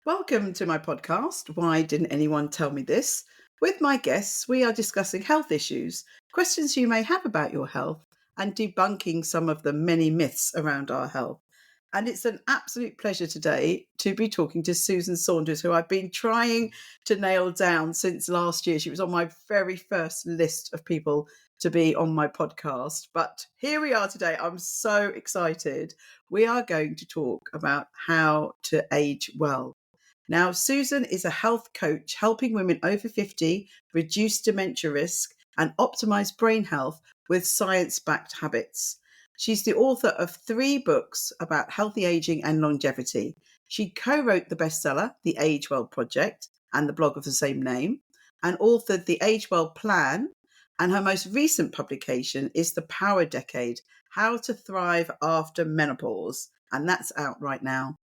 Welcome to my podcast, Why Didn't Anyone Tell Me This? With my guests, we are discussing health issues, questions you may have about your health, and debunking some of the many myths around our health. And it's an absolute pleasure today to be talking to Susan Saunders, who I've been trying to nail down since last year. She was on my very first list of people to be on my podcast. But here we are today. I'm so excited. We are going to talk about how to age well. Now, Susan is a health coach helping women over 50 reduce dementia risk and optimize brain health with science backed habits. She's the author of 3 books about healthy aging and longevity. She co wrote the bestseller, The Age Well Project, and the blog of the same name, and authored the Age Well Plan. And her most recent publication is The Power Decade: How to Thrive After Menopause. And that's out right now.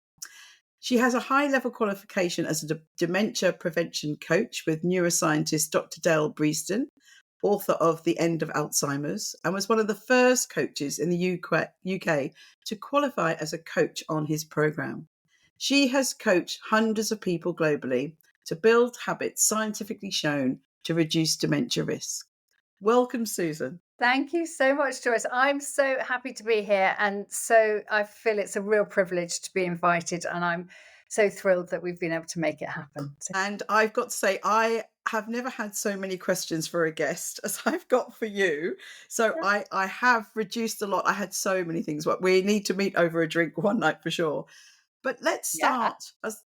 She has a high level qualification as a dementia prevention coach with neuroscientist Dr. Dale Breaston, author of The End of Alzheimer's, and was one of the first coaches in the UK to qualify as a coach on his program. She has coached hundreds of people globally to build habits scientifically shown to reduce dementia risk. Welcome, Susan. Thank you so much, Joyce. I'm so happy to be here. And so I feel it's a real privilege to be invited. And I'm so thrilled that we've been able to make it happen. And I've got to say, I have never had so many questions for a guest as I've got for you. So I have reduced a lot. I had so many things. But we need to meet over a drink one night for sure. But let's Yeah. start as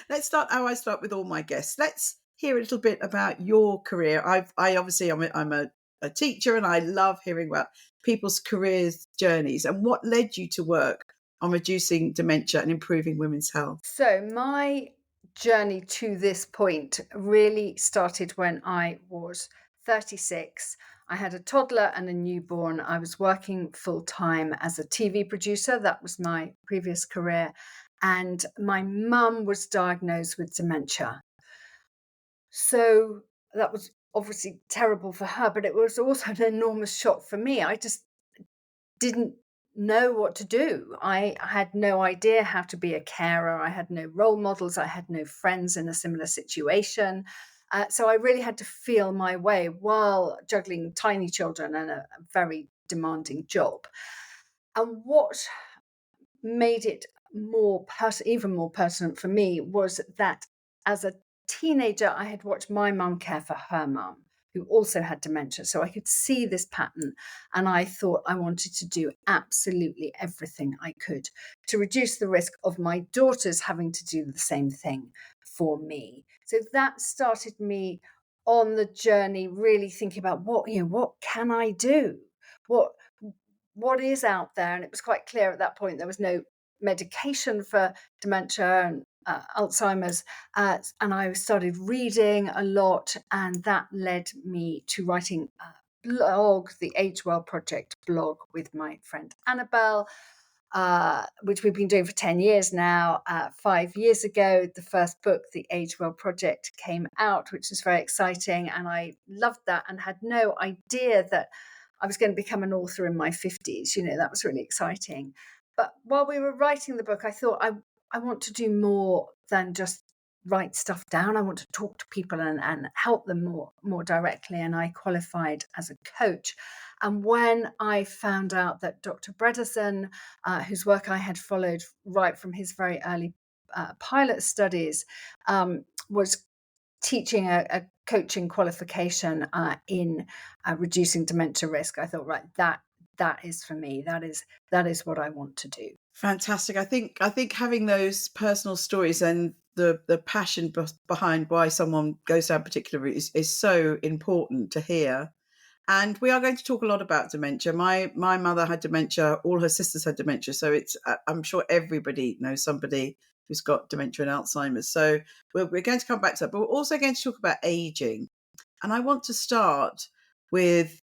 let's start how I start with all my guests. Let's hear a little bit about your career. I obviously I'm a teacher, and I love hearing about people's careers journeys and what led you to work on reducing dementia and improving women's health. So my journey to this point really started when I was 36. I had a toddler and a newborn. I was working full time as a TV producer. That was my previous career. And my mum was diagnosed with dementia. So that was obviously terrible for her, but it was also an enormous shock for me. I just didn't know what to do. I had no idea how to be a carer. I had no role models. I had no friends in a similar situation. So I really had to feel my way while juggling tiny children and a very demanding job. And what made it even more pertinent for me was that as a teenager, I had watched my mum care for her mum, who also had dementia. So I could see this pattern. And I thought I wanted to do absolutely everything I could to reduce the risk of my daughters having to do the same thing for me. So that started me on the journey, really thinking about what can I do? What what is out there? And it was quite clear at that point there was no medication for dementia and Alzheimer's. And I started reading a lot, and that led me to writing a blog, the Age Well Project blog, with my friend Annabelle, which we've been doing for 10 years now. 5 years ago, the first book, The Age Well Project, came out, which was very exciting. And I loved that and had no idea that I was going to become an author in my 50s. That was really exciting. But while we were writing the book, I thought I want to do more than just write stuff down. I want to talk to people and help them more directly. And I qualified as a coach. And when I found out that Dr. Bredesen, whose work I had followed right from his very early pilot studies, was teaching a coaching qualification in reducing dementia risk, I thought, right, that is for me. That is what I want to do. Fantastic. I think having those personal stories and the passion behind why someone goes down a particular route is so important to hear. And we are going to talk a lot about dementia. My mother had dementia. All her sisters had dementia. So it's I'm sure everybody knows somebody who's got dementia and Alzheimer's. So we're going to come back to that. But we're also going to talk about aging. And I want to start with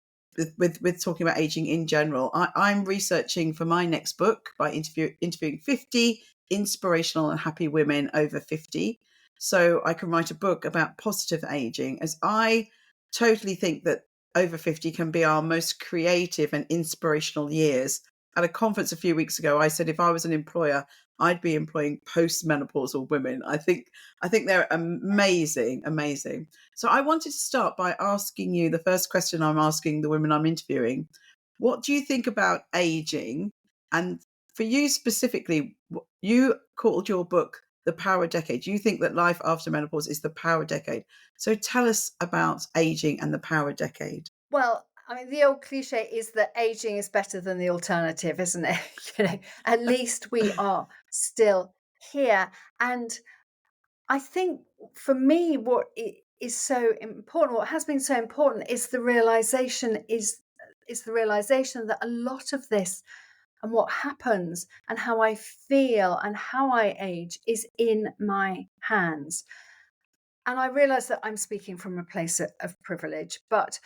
talking about aging in general. I'm researching for my next book by interviewing 50 inspirational and happy women over 50. So I can write a book about positive aging, as I totally think that over 50 can be our most creative and inspirational years. At a conference a few weeks ago, I said if I was an employer, I'd be employing postmenopausal women. I think they're amazing, amazing. So I wanted to start by asking you the first question I'm asking the women I'm interviewing. What do you think about aging? And for you specifically, you called your book The Power Decade. You think that life after menopause is the power decade. So tell us about aging and the power decade. Well, I mean, the old cliche is that aging is better than the alternative, isn't it? At least we are still here. And I think for me, is so important, what has been so important, is the realization that a lot of this and what happens and how I feel and how I age is in my hands. And I realize that I'm speaking from a place of privilege, but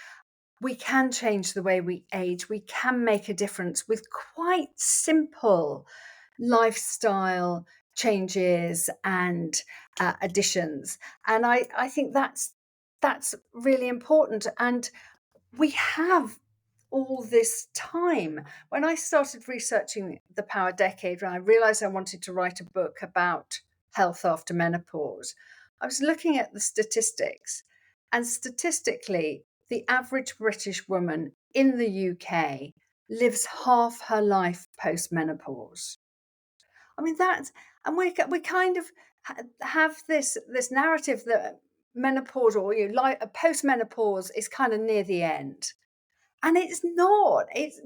we can change the way we age. We can make a difference with quite simple lifestyle changes and additions. And I think that's really important. And we have all this time. When I started researching the Power Decade, when I realized I wanted to write a book about health after menopause, I was looking at the statistics. And statistically, the average British woman in the UK lives half her life post menopause. I mean, and we kind of have this narrative that menopause or like post menopause is kind of near the end, and it's not. It's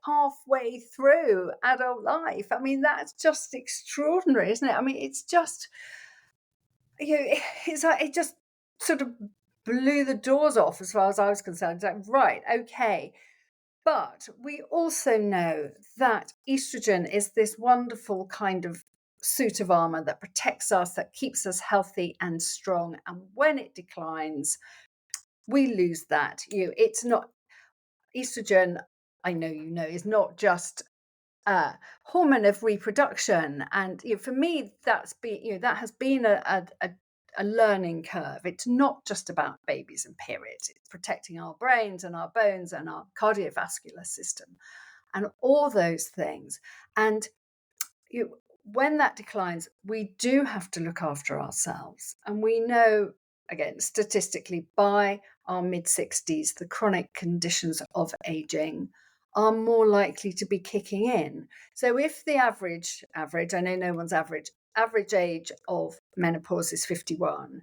halfway through adult life. I mean, that's just extraordinary, isn't it? I mean, it's just it's like it just sort of blew the doors off as far as I was concerned. It's like, right, okay. But we also know that estrogen is this wonderful kind of suit of armor that protects us, that keeps us healthy and strong. And when it declines, we lose that. It's not estrogen. I know is not just a hormone of reproduction, and for me, that has been a learning curve. It's not just about babies and periods. It's protecting our brains and our bones and our cardiovascular system and all those things. And when that declines, we do have to look after ourselves. And we know, again, statistically, by our mid 60s, the chronic conditions of aging are more likely to be kicking in. So if the average, I know no one's average age of menopause is 51,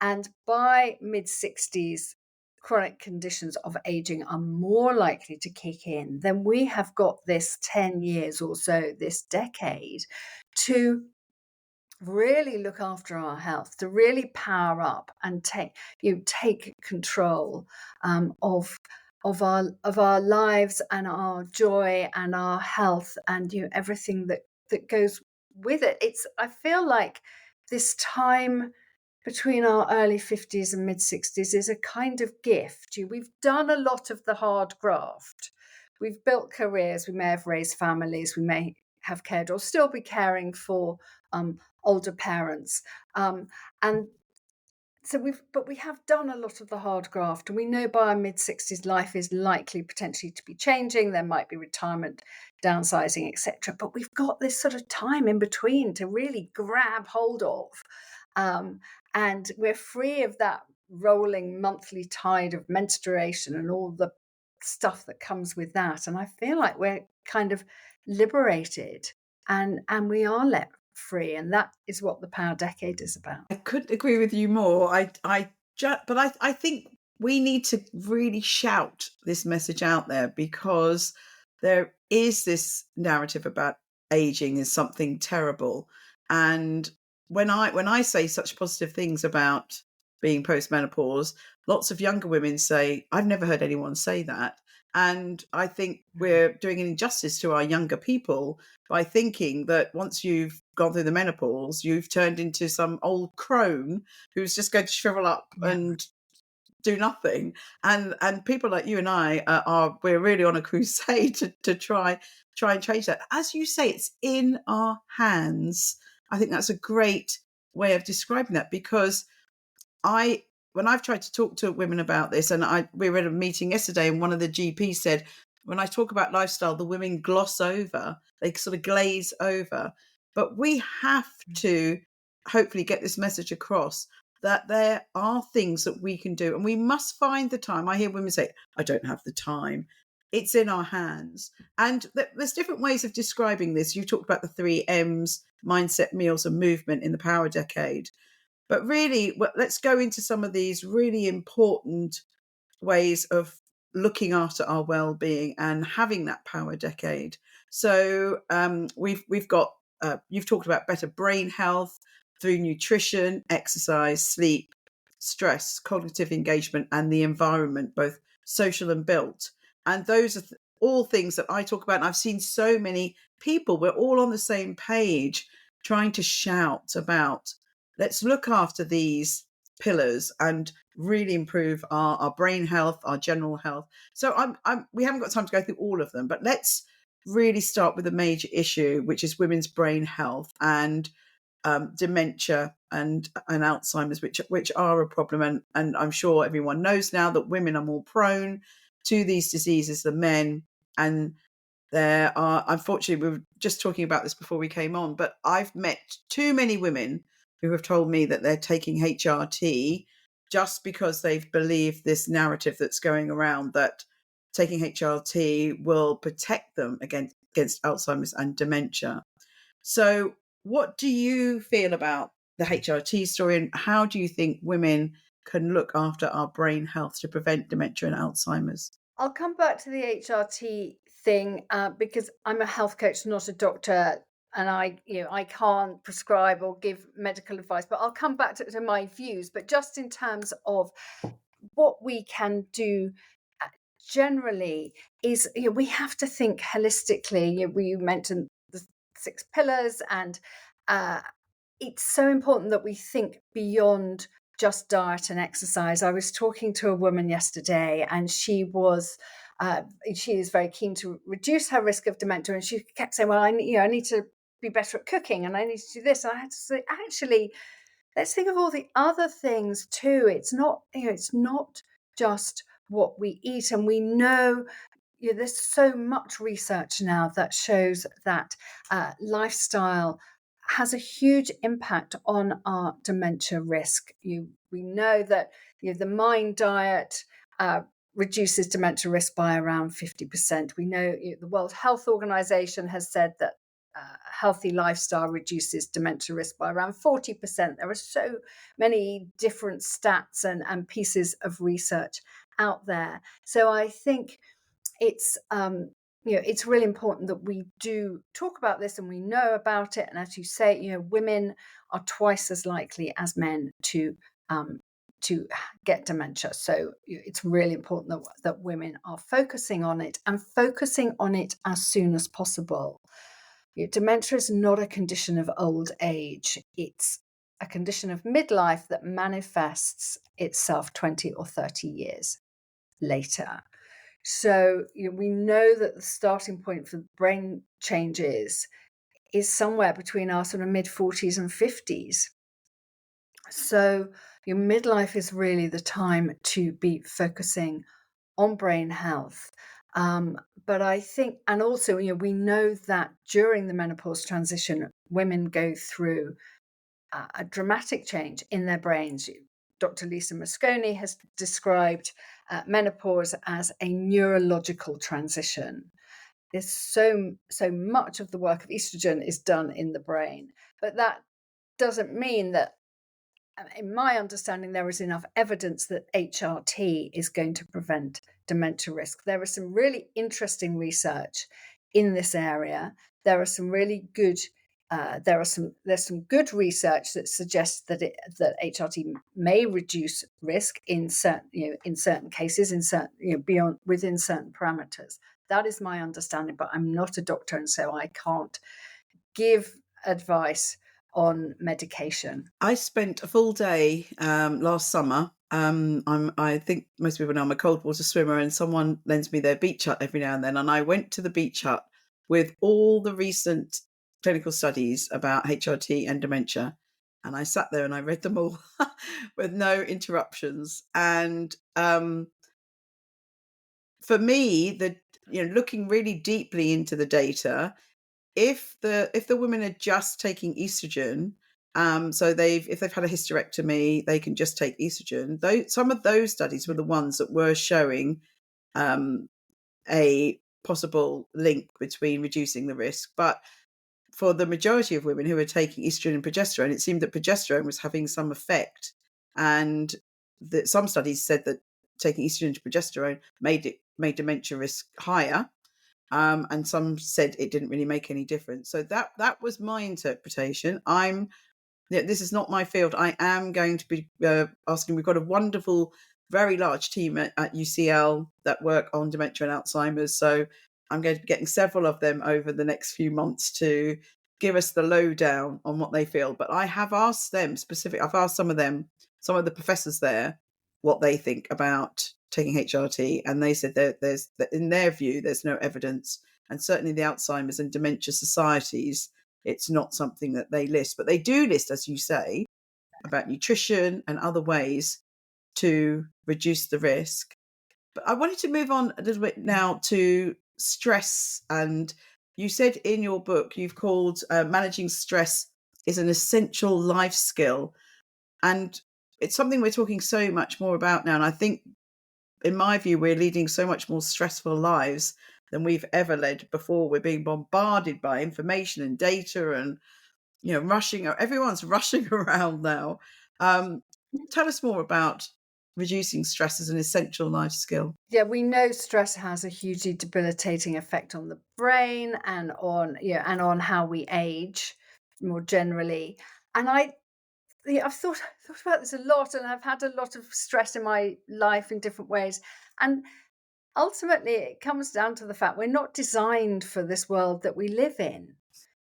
and by mid 60s, chronic conditions of aging are more likely to kick in, then we have got this 10 years or so, this decade, to really look after our health, to really power up and take control of our lives and our joy and our health and everything that goes with it. I feel like this time between our early 50s and mid 60s is a kind of gift. We've done a lot of the hard graft. We've built careers, we may have raised families, we may have cared or still be caring for older parents. And so we have done a lot of the hard graft, and we know by our mid 60s life is likely potentially to be changing. There might be retirement, downsizing, etc. But we've got this sort of time in between to really grab hold of. And we're free of that rolling monthly tide of menstruation and all the stuff that comes with that. And I feel like we're kind of liberated and we are let free. And that is what the Power Decade is about. I couldn't agree with you more. I think we need to really shout this message out there, because there is this narrative about aging is something terrible. And when I say such positive things about being postmenopause, lots of younger women say, I've never heard anyone say that. And I think we're doing an injustice to our younger people by thinking that once you've gone through the menopause, you've turned into some old crone who's just going to shrivel up and do nothing. And people like you and I we're really on a crusade to try and change that. As you say, it's in our hands. I think that's a great way of describing that, because when I've tried to talk to women about this, and we were at a meeting yesterday, and one of the GPs said, when I talk about lifestyle, the women gloss over, they sort of glaze over. But we have to hopefully get this message across that there are things that we can do and we must find the time. I hear women say, I don't have the time. It's in our hands. And there's different ways of describing this. You talked about the three M's: mindset, meals, and movement in the power decade. But really, let's go into some of these really important ways of looking after our well-being and having that power decade. So we've got you've talked about better brain health through nutrition, exercise, sleep, stress, cognitive engagement, and the environment, both social and built. And those are all things that I talk about. And I've seen so many people. We're all on the same page, trying to shout about, let's look after these pillars and really improve our brain health, our general health. So we haven't got time to go through all of them, but let's really start with a major issue, which is women's brain health and dementia and Alzheimer's, which are a problem. And I'm sure everyone knows now that women are more prone to these diseases than men. And there are, unfortunately, we were just talking about this before we came on, but I've met too many women who have told me that they're taking HRT just because they've believed this narrative that's going around that taking HRT will protect them against Alzheimer's and dementia. So, what do you feel about the HRT story, and how do you think women can look after our brain health to prevent dementia and Alzheimer's? I'll come back to the HRT thing because I'm a health coach, not a doctor, and I can't prescribe or give medical advice. But I'll come back to my views. But just in terms of what we can do uh, generally is, we have to think holistically. We mentioned the 6 pillars, and uh, it's so important that we think beyond just diet and exercise. I was talking to a woman yesterday, and she is very keen to reduce her risk of dementia, and she kept saying, "Well, I need to be better at cooking, and I need to do this." And I had to say, actually, let's think of all the other things too. It's not just what we eat, and we know, there's so much research now that shows that lifestyle has a huge impact on our dementia risk. We know that the MIND diet reduces dementia risk by around 50%. We know the World Health Organization has said that healthy lifestyle reduces dementia risk by around 40%. There are so many different stats and pieces of research out there. So I think it's it's really important that we do talk about this and we know about it. And as you say, women are twice as likely as men to get dementia. So it's really important that women are focusing on it and focusing on it as soon as possible. Dementia is not a condition of old age. It's a condition of midlife that manifests itself 20 or 30 years later. So we know that the starting point for brain changes is somewhere between our sort of mid 40s and 50s. So your midlife is really the time to be focusing on brain health. But I think, and also, we know that during the menopause transition, women go through a dramatic change in their brains. Dr. Lisa Mosconi has described menopause as a neurological transition. There's so much of the work of estrogen is done in the brain, but that doesn't mean that, in my understanding, there is enough evidence that HRT is going to prevent dementia risk. There is some really interesting research in this area. There are some really good. There's some good research that suggests that HRT may reduce risk in certain cases, in certain beyond within certain parameters. That is my understanding, but I'm not a doctor, and so I can't give advice on medication. I spent a full day last summer. I think most people know I'm a cold water swimmer, and someone lends me their beach hut every now and then. And I went to the beach hut with all the recent clinical studies about HRT and dementia. And I sat there and I read them all with no interruptions. And for me, looking really deeply into the data, if the women are just taking estrogen, so if they've had a hysterectomy, they can just take estrogen. Though some of those studies were the ones that were showing um, a possible link between reducing the risk. But for the majority of women who were taking estrogen and progesterone, it seemed that progesterone was having some effect, and that some studies said that taking estrogen and progesterone made dementia risk higher, and some said it didn't really make any difference. So that was my interpretation. This is not my field. I am going to be asking. We've got a wonderful, very large team at UCL that work on dementia and Alzheimer's. So I'm going to be getting several of them over the next few months to give us the lowdown on what they feel. But I have asked them specific. I've asked some of them, some of the professors there, what they think about taking HRT, and they said that in their view, there's no evidence, and certainly the Alzheimer's and dementia societies, it's not something that they list, but they do list, as you say, about nutrition and other ways to reduce the risk. But I wanted to move on a little bit now to stress. And you said in your book, you've called managing stress is an essential life skill. And it's something we're talking so much more about now. And I think, in my view, we're leading so much more stressful lives than we've ever led before. We're being bombarded by information and data, and everyone's rushing around now. Tell us more about reducing stress as an essential life skill. Yeah, we know stress has a hugely debilitating effect on the brain and on how we age more generally. And I've thought about this a lot, and I've had a lot of stress in my life in different ways. And ultimately, it comes down to the fact we're not designed for this world that we live in.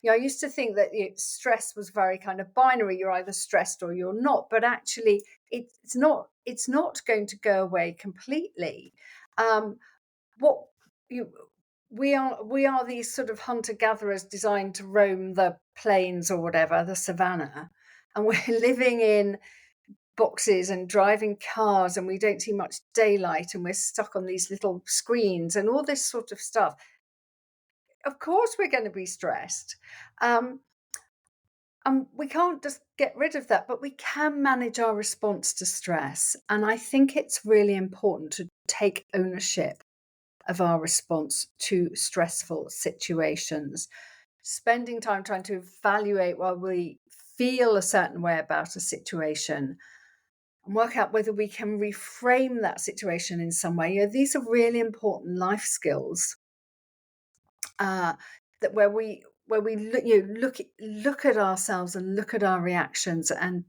I used to think that stress was very kind of binary. You're either stressed or you're not. But actually, it's not. It's not going to go away completely. Um, what you we are these sort of hunter gatherers designed to roam the plains or whatever, the savannah, and we're living in boxes and driving cars, and we don't see much daylight, and we're stuck on these little screens and all this sort of stuff. Of course we're going to be stressed, um, and we can't just get rid of that, but we can manage our response to stress. And I think it's really important to take ownership of our response to stressful situations, spending time trying to evaluate why we feel a certain way about a situation and work out whether we can reframe that situation in some way. These are really important life skills, that where we look at ourselves and look at our reactions and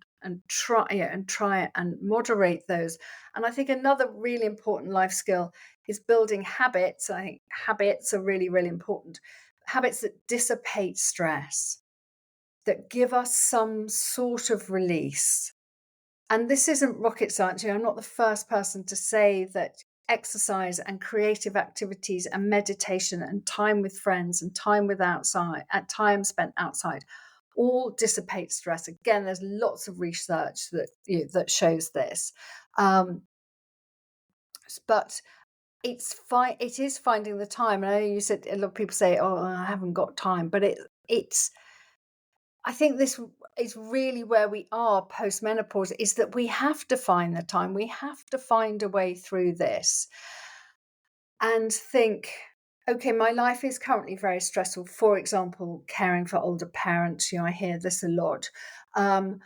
try and moderate those. And I think another really important life skill is building habits. I think habits are really, really important. Habits that dissipate stress, that give us some sort of release. And this isn't rocket science. I'm not the first person to say that exercise and creative activities and meditation and time with friends and time with outside, at time spent outside, all dissipate stress. Again, there's lots of research that shows this. But it is finding the time. And I know you said a lot of people say, "Oh, I haven't got time," but it's. I think this is really where we are post menopause, is that we have to find the time. We have to find a way through this and think, okay, my life is currently very stressful. For example, caring for older parents. I hear this a lot. Um,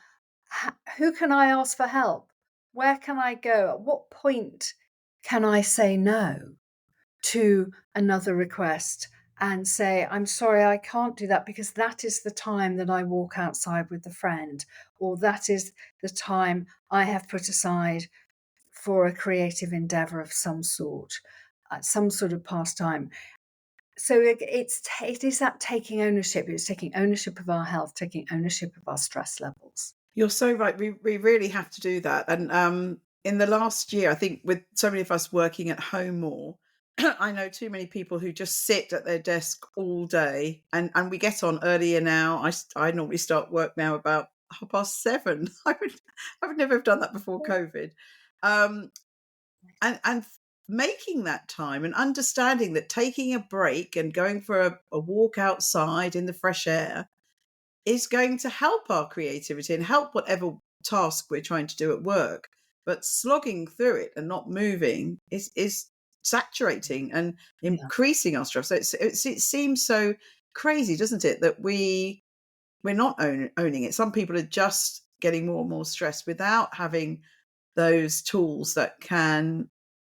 who can I ask for help? Where can I go? At what point can I say no to another request and say, I'm sorry, I can't do that because that is the time that I walk outside with a friend, or that is the time I have put aside for a creative endeavor of some sort, some sort of pastime. So it is that taking ownership. It's taking ownership of our health, taking ownership of our stress levels. You're so right. We really have to do that. And in the last year, I think with so many of us working at home more, I know too many people who just sit at their desk all day, and we get on earlier now. I normally start work now about 7:30. I would never have done that before COVID. Um, and making that time and understanding that taking a break and going for a walk outside in the fresh air is going to help our creativity and help whatever task we're trying to do at work. But slogging through it and not moving is saturating and Yeah. increasing our stress. So it seems so crazy, doesn't it, that we're not owning it. Some people are just getting more and more stressed without having those tools that can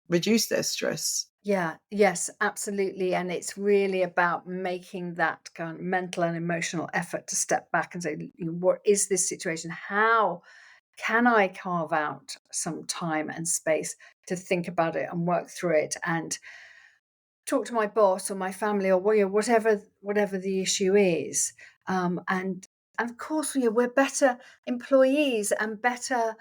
reduce their stress. Yeah, yes, absolutely. And it's really about making that kind of mental and emotional effort to step back and say, what is this situation? How can I carve out some time and space to think about it and work through it and talk to my boss or my family or whatever the issue is. And of course, we're better employees and better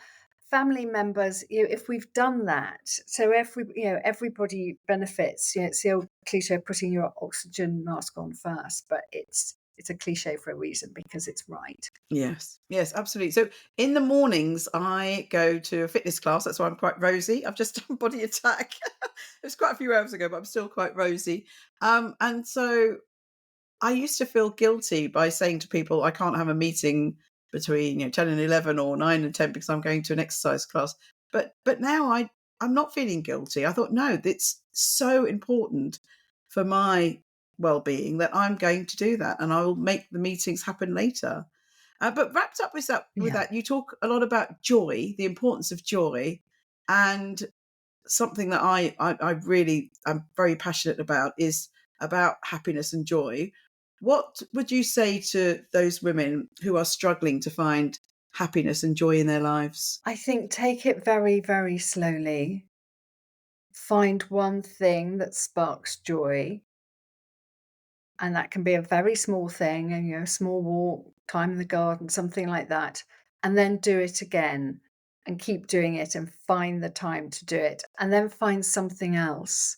family members, if we've done that. So everybody benefits. It's the old cliche of putting your oxygen mask on first, but it's a cliche for a reason because it's right. Yes, yes, absolutely. So in the mornings, I go to a fitness class. That's why I'm quite rosy. I've just done body attack. It was quite a few hours ago, but I'm still quite rosy. And so I used to feel guilty by saying to people, I can't have a meeting between 10 and 11 or 9 and 10 because I'm going to an exercise class. But now I'm not feeling guilty. I thought, no, it's so important for my well-being that I'm going to do that and I will make the meetings happen later. But wrapped up with Yeah, that, you talk a lot about joy, the importance of joy, and something that I really am very passionate about is about happiness and joy. What would you say to those women who are struggling to find happiness and joy in their lives? I think take it very, very slowly. Find one thing that sparks joy. And that can be a very small thing, and a small walk, time in the garden, something like that. And then do it again and keep doing it and find the time to do it. And then find something else.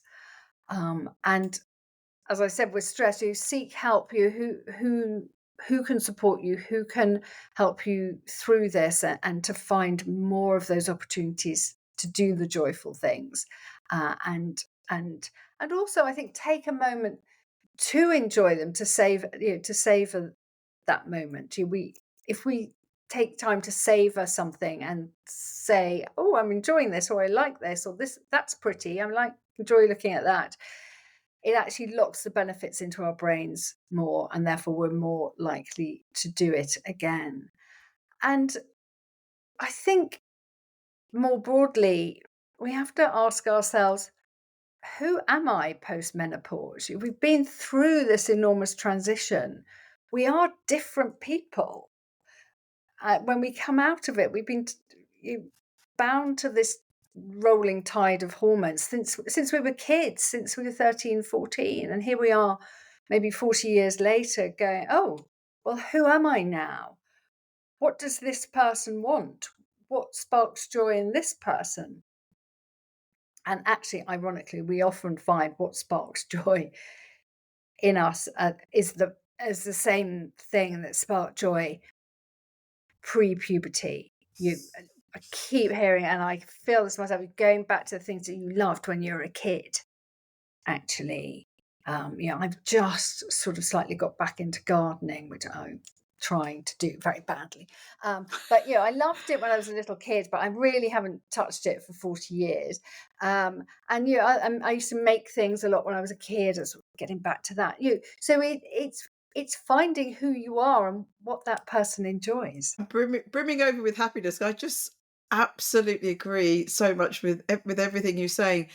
And as I said, with stress, you seek help. Who can support you, who can help you through this, and to find more of those opportunities to do the joyful things. Uh, and and and also, I think, take a moment to enjoy them, to savor that moment. We If we take time to savor something and say, "Oh, I'm enjoying this," or "I like this," or "This that's pretty. Enjoy looking at that." It actually locks the benefits into our brains more, and therefore we're more likely to do it again. And I think more broadly, we have to ask ourselves, who am I post menopause? We've been through this enormous transition. We are different people. When we come out of it, we've been bound to this rolling tide of hormones since we were kids, since we were 13, 14. And here we are, maybe 40 years later, going, oh, well, who am I now? What does this person want? What sparks joy in this person? And actually, ironically, we often find what sparks joy in us is the same thing that sparked joy pre-puberty. I keep hearing, and I feel this myself, going back to the things that you loved when you were a kid. Actually, I've just sort of slightly got back into gardening, which I'm trying to do very badly. But I loved it when I was a little kid, but I really haven't touched it for 40 years. I used to make things a lot when I was a kid. As getting back to that, so it's finding who you are and what that person enjoys. Brimming over with happiness. I just absolutely agree so much with everything you're saying.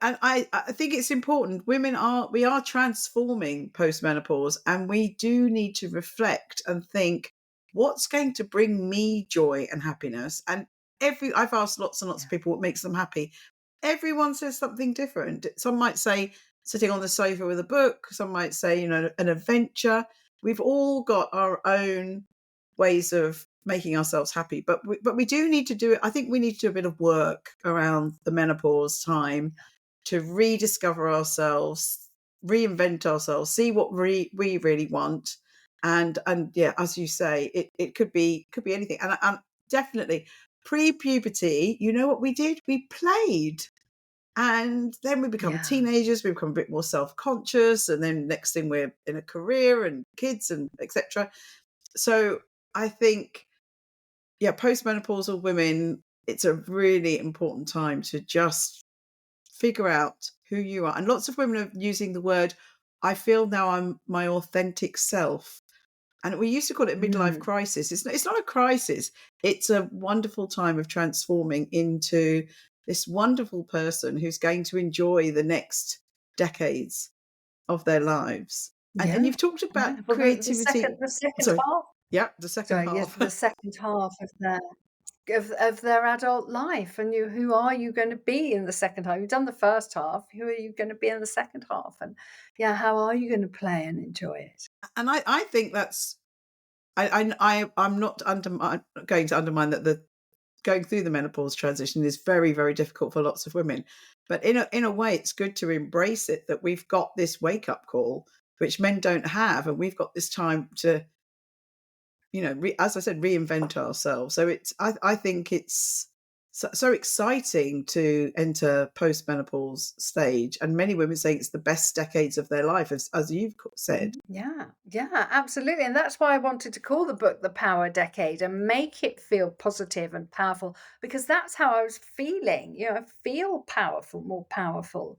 And I think it's important. We are transforming post menopause, and we do need to reflect and think, what's going to bring me joy and happiness. And I've asked lots and lots of Yeah, people what makes them happy. Everyone says something different. Some might say sitting on the sofa with a book. Some might say an adventure. We've all got our own ways of making ourselves happy, but we do need to do it. I think we need to do a bit of work around the menopause time to rediscover ourselves, reinvent ourselves, see what we really want. And yeah, as you say, it could be anything. And definitely pre-puberty, you know what we did? We played. And then we become Yeah. teenagers, we become a bit more self-conscious, and then next thing we're in a career and kids and etc. So I think, yeah, postmenopausal women, it's a really important time to just figure out who you are. And lots of women are using the word, I feel now I'm my authentic self. And we used to call it a midlife Mm. crisis. It's not a crisis. It's a wonderful time of transforming into this wonderful person who's going to enjoy the next decades of their lives. And Yeah. you've talked about Yeah. Well, creativity. the second Sorry. half. Yeah, the second Sorry, yes, half. the second half of their adult life, and who are you going to be in the second half? You've done the first half. Who are you going to be in the second half? And yeah, how are you going to play and enjoy it? And I think that's I'm not going to undermine that the going through the menopause transition is very, very difficult for lots of women. But in a way, it's good to embrace it, that we've got this wake up call, which men don't have. And we've got this time to, as I said, reinvent ourselves. So I think it's so exciting to enter postmenopause stage. And many women say it's the best decades of their life, as you've said. Yeah, yeah, absolutely. And that's why I wanted to call the book The Power Decade and make it feel positive and powerful, because that's how I was feeling. I feel powerful, more powerful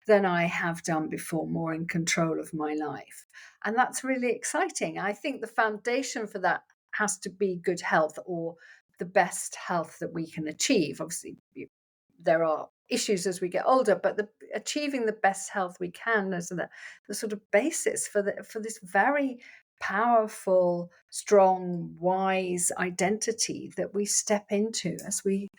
than I have done before, more in control of my life. And that's really exciting. I think the foundation for that has to be good health, or the best health that we can achieve. Obviously, there are issues as we get older, but achieving the best health we can is the sort of basis for this very powerful, strong, wise identity that we step into as we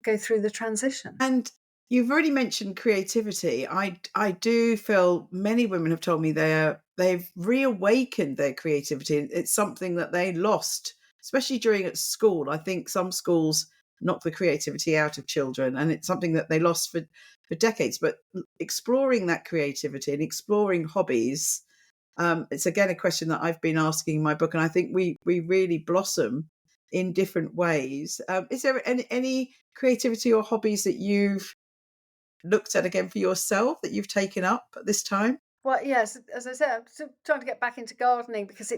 go through the transition. And you've already mentioned creativity. I do feel many women have told me they've reawakened their creativity. It's something that they lost, especially during at school. I think some schools knock the creativity out of children, and it's something that they lost for decades. But exploring that creativity and exploring hobbies, it's again a question that I've been asking in my book, and I think we really blossom in different ways. Is there any creativity or hobbies that you've looked at again for yourself that you've taken up at this time? Well, yes, as I said, I'm still trying to get back into gardening, because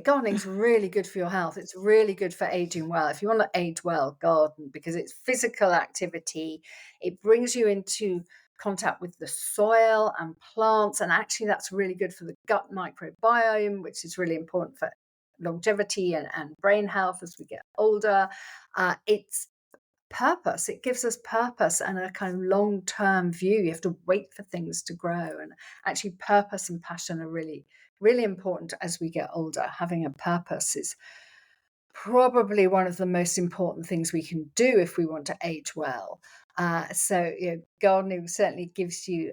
gardening's really good for your health. It's really good for aging well. If you want to age well, garden, because it's physical activity. It brings you into contact with the soil and plants, and actually that's really good for the gut microbiome, which is really important for longevity and brain health as we get older. It's purpose. It gives us purpose and a kind of long-term view. You have to wait for things to grow, and actually purpose and passion are really, really important as we get older. Having a purpose is probably one of the most important things we can do if we want to age well. Gardening certainly gives you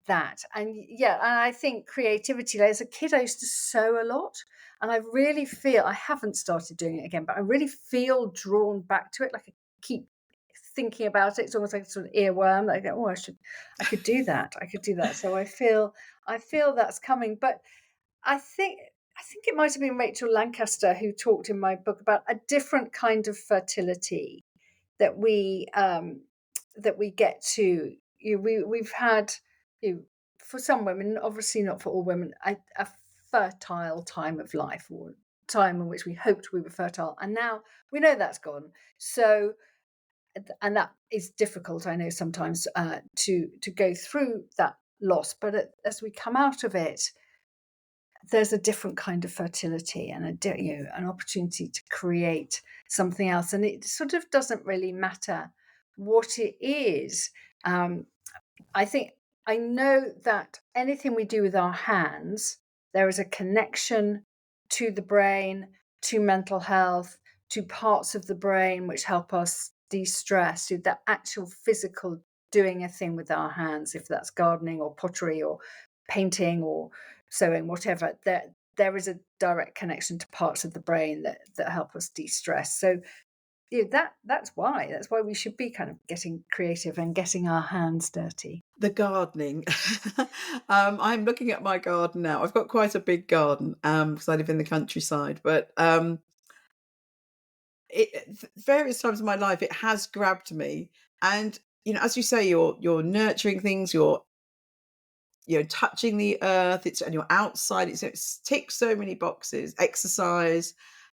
that. And yeah, and I think creativity, like as a kid, I used to sew a lot. And I really feel, I haven't started doing it again, but I really feel drawn back to it. Like I keep thinking about it. It's almost like a sort of earworm. Like, oh, I could do that. I could do that. So I feel that's coming. But I think I think it might have been Rachel Lancaster who talked in my book about a different kind of fertility that we get to. We've had, for some women, obviously not for all women, a fertile time of life, or time in which we hoped we were fertile, and now we know that's gone. So, and that is difficult, I know, sometimes to go through that loss. But as we come out of it, there's a different kind of fertility and an opportunity to create something else, and it sort of doesn't really matter what it is. um, I think I know that anything we do with our hands, there is a connection to the brain, to mental health, to parts of the brain which help us de-stress, to the actual physical doing a thing with our hands, if that's gardening or pottery or painting or sewing, whatever. There is a direct connection to parts of the brain that help us de-stress. So that's why we should be kind of getting creative and getting our hands dirty. The gardening. I'm looking at my garden now. I've got quite a big garden because I live in the countryside, but various times in my life it has grabbed me, and as you say, you're nurturing things, you're touching the earth, and you're outside. It ticks so many boxes. Exercise.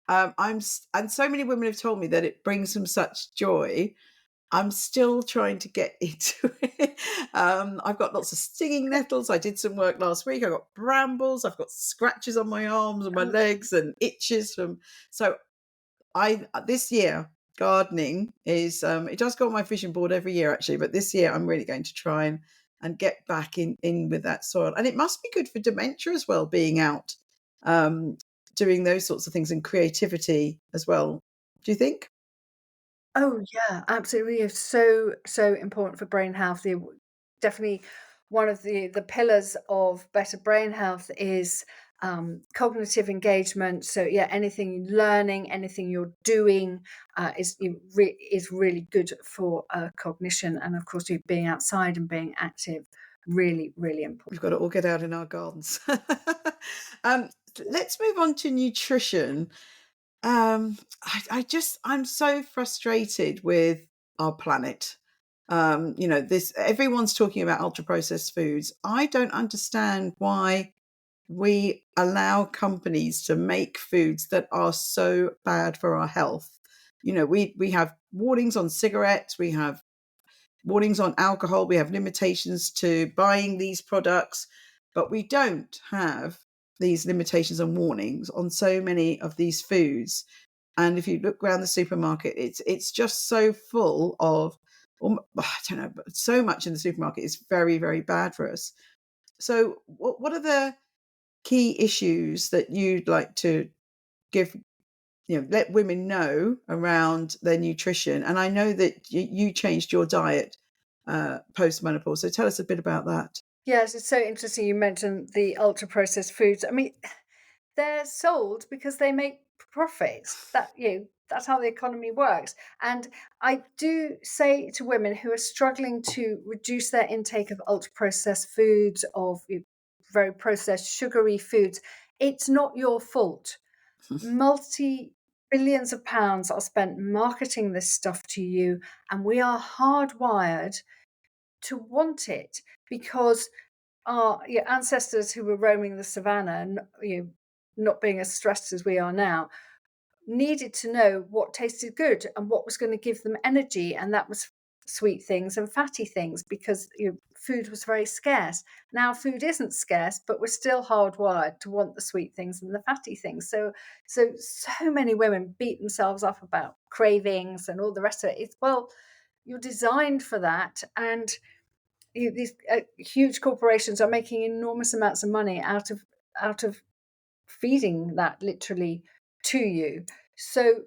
And so many women have told me that it brings them such joy. I'm still trying to get into it. I've got lots of stinging nettles. I did some work last week. I got brambles. I've got scratches on my arms and my Oh, legs and itches from. So I this year gardening is it does go on my vision board every year actually, but this year I'm really going to try and get back in with that soil. And it must be good for dementia as well, being out um, doing those sorts of things and creativity as well. Do you think? oh yeah, absolutely. It's so, so important for brain health. Definitely one of the pillars of better brain health is cognitive engagement. So yeah, anything you're learning, anything you're doing is really good for cognition. And of course, you being outside and being active, really, really We've important. got to all get out in our gardens. um, let's move on to nutrition. I'm so frustrated with our planet. This everyone's talking about ultra processed foods. I don't understand why we allow companies to make foods that are so bad for our health. We have warnings on cigarettes, we have warnings on alcohol, we have limitations to buying these products, but we don't have these limitations and warnings on so many of these foods. And if you look around the supermarket, it's just so full of, I don't know, but so much in the supermarket is very, very bad for us. So, what are the key issues that you'd like to give, let women know around their nutrition? And I know that you changed your diet post menopause. So tell us a bit about that. Yes, it's so interesting you mentioned the ultra processed foods. I mean, they're sold because they make profits. That's how the economy works. And I do say to women who are struggling to reduce their intake of ultra processed foods, of very processed sugary foods, it's not your fault. Multi billions of pounds are spent marketing this stuff to you, and we are hardwired to want it because our ancestors who were roaming the savannah and not being as stressed as we are now needed to know what tasted good and what was going to give them energy, and that was sweet things and fatty things because food was very scarce. Now food isn't scarce, but we're still hardwired to want the sweet things and the fatty things. So many women beat themselves up about cravings and all the rest of it. It's, well, you're designed for that, and these huge corporations are making enormous amounts of money out of feeding that literally to you. So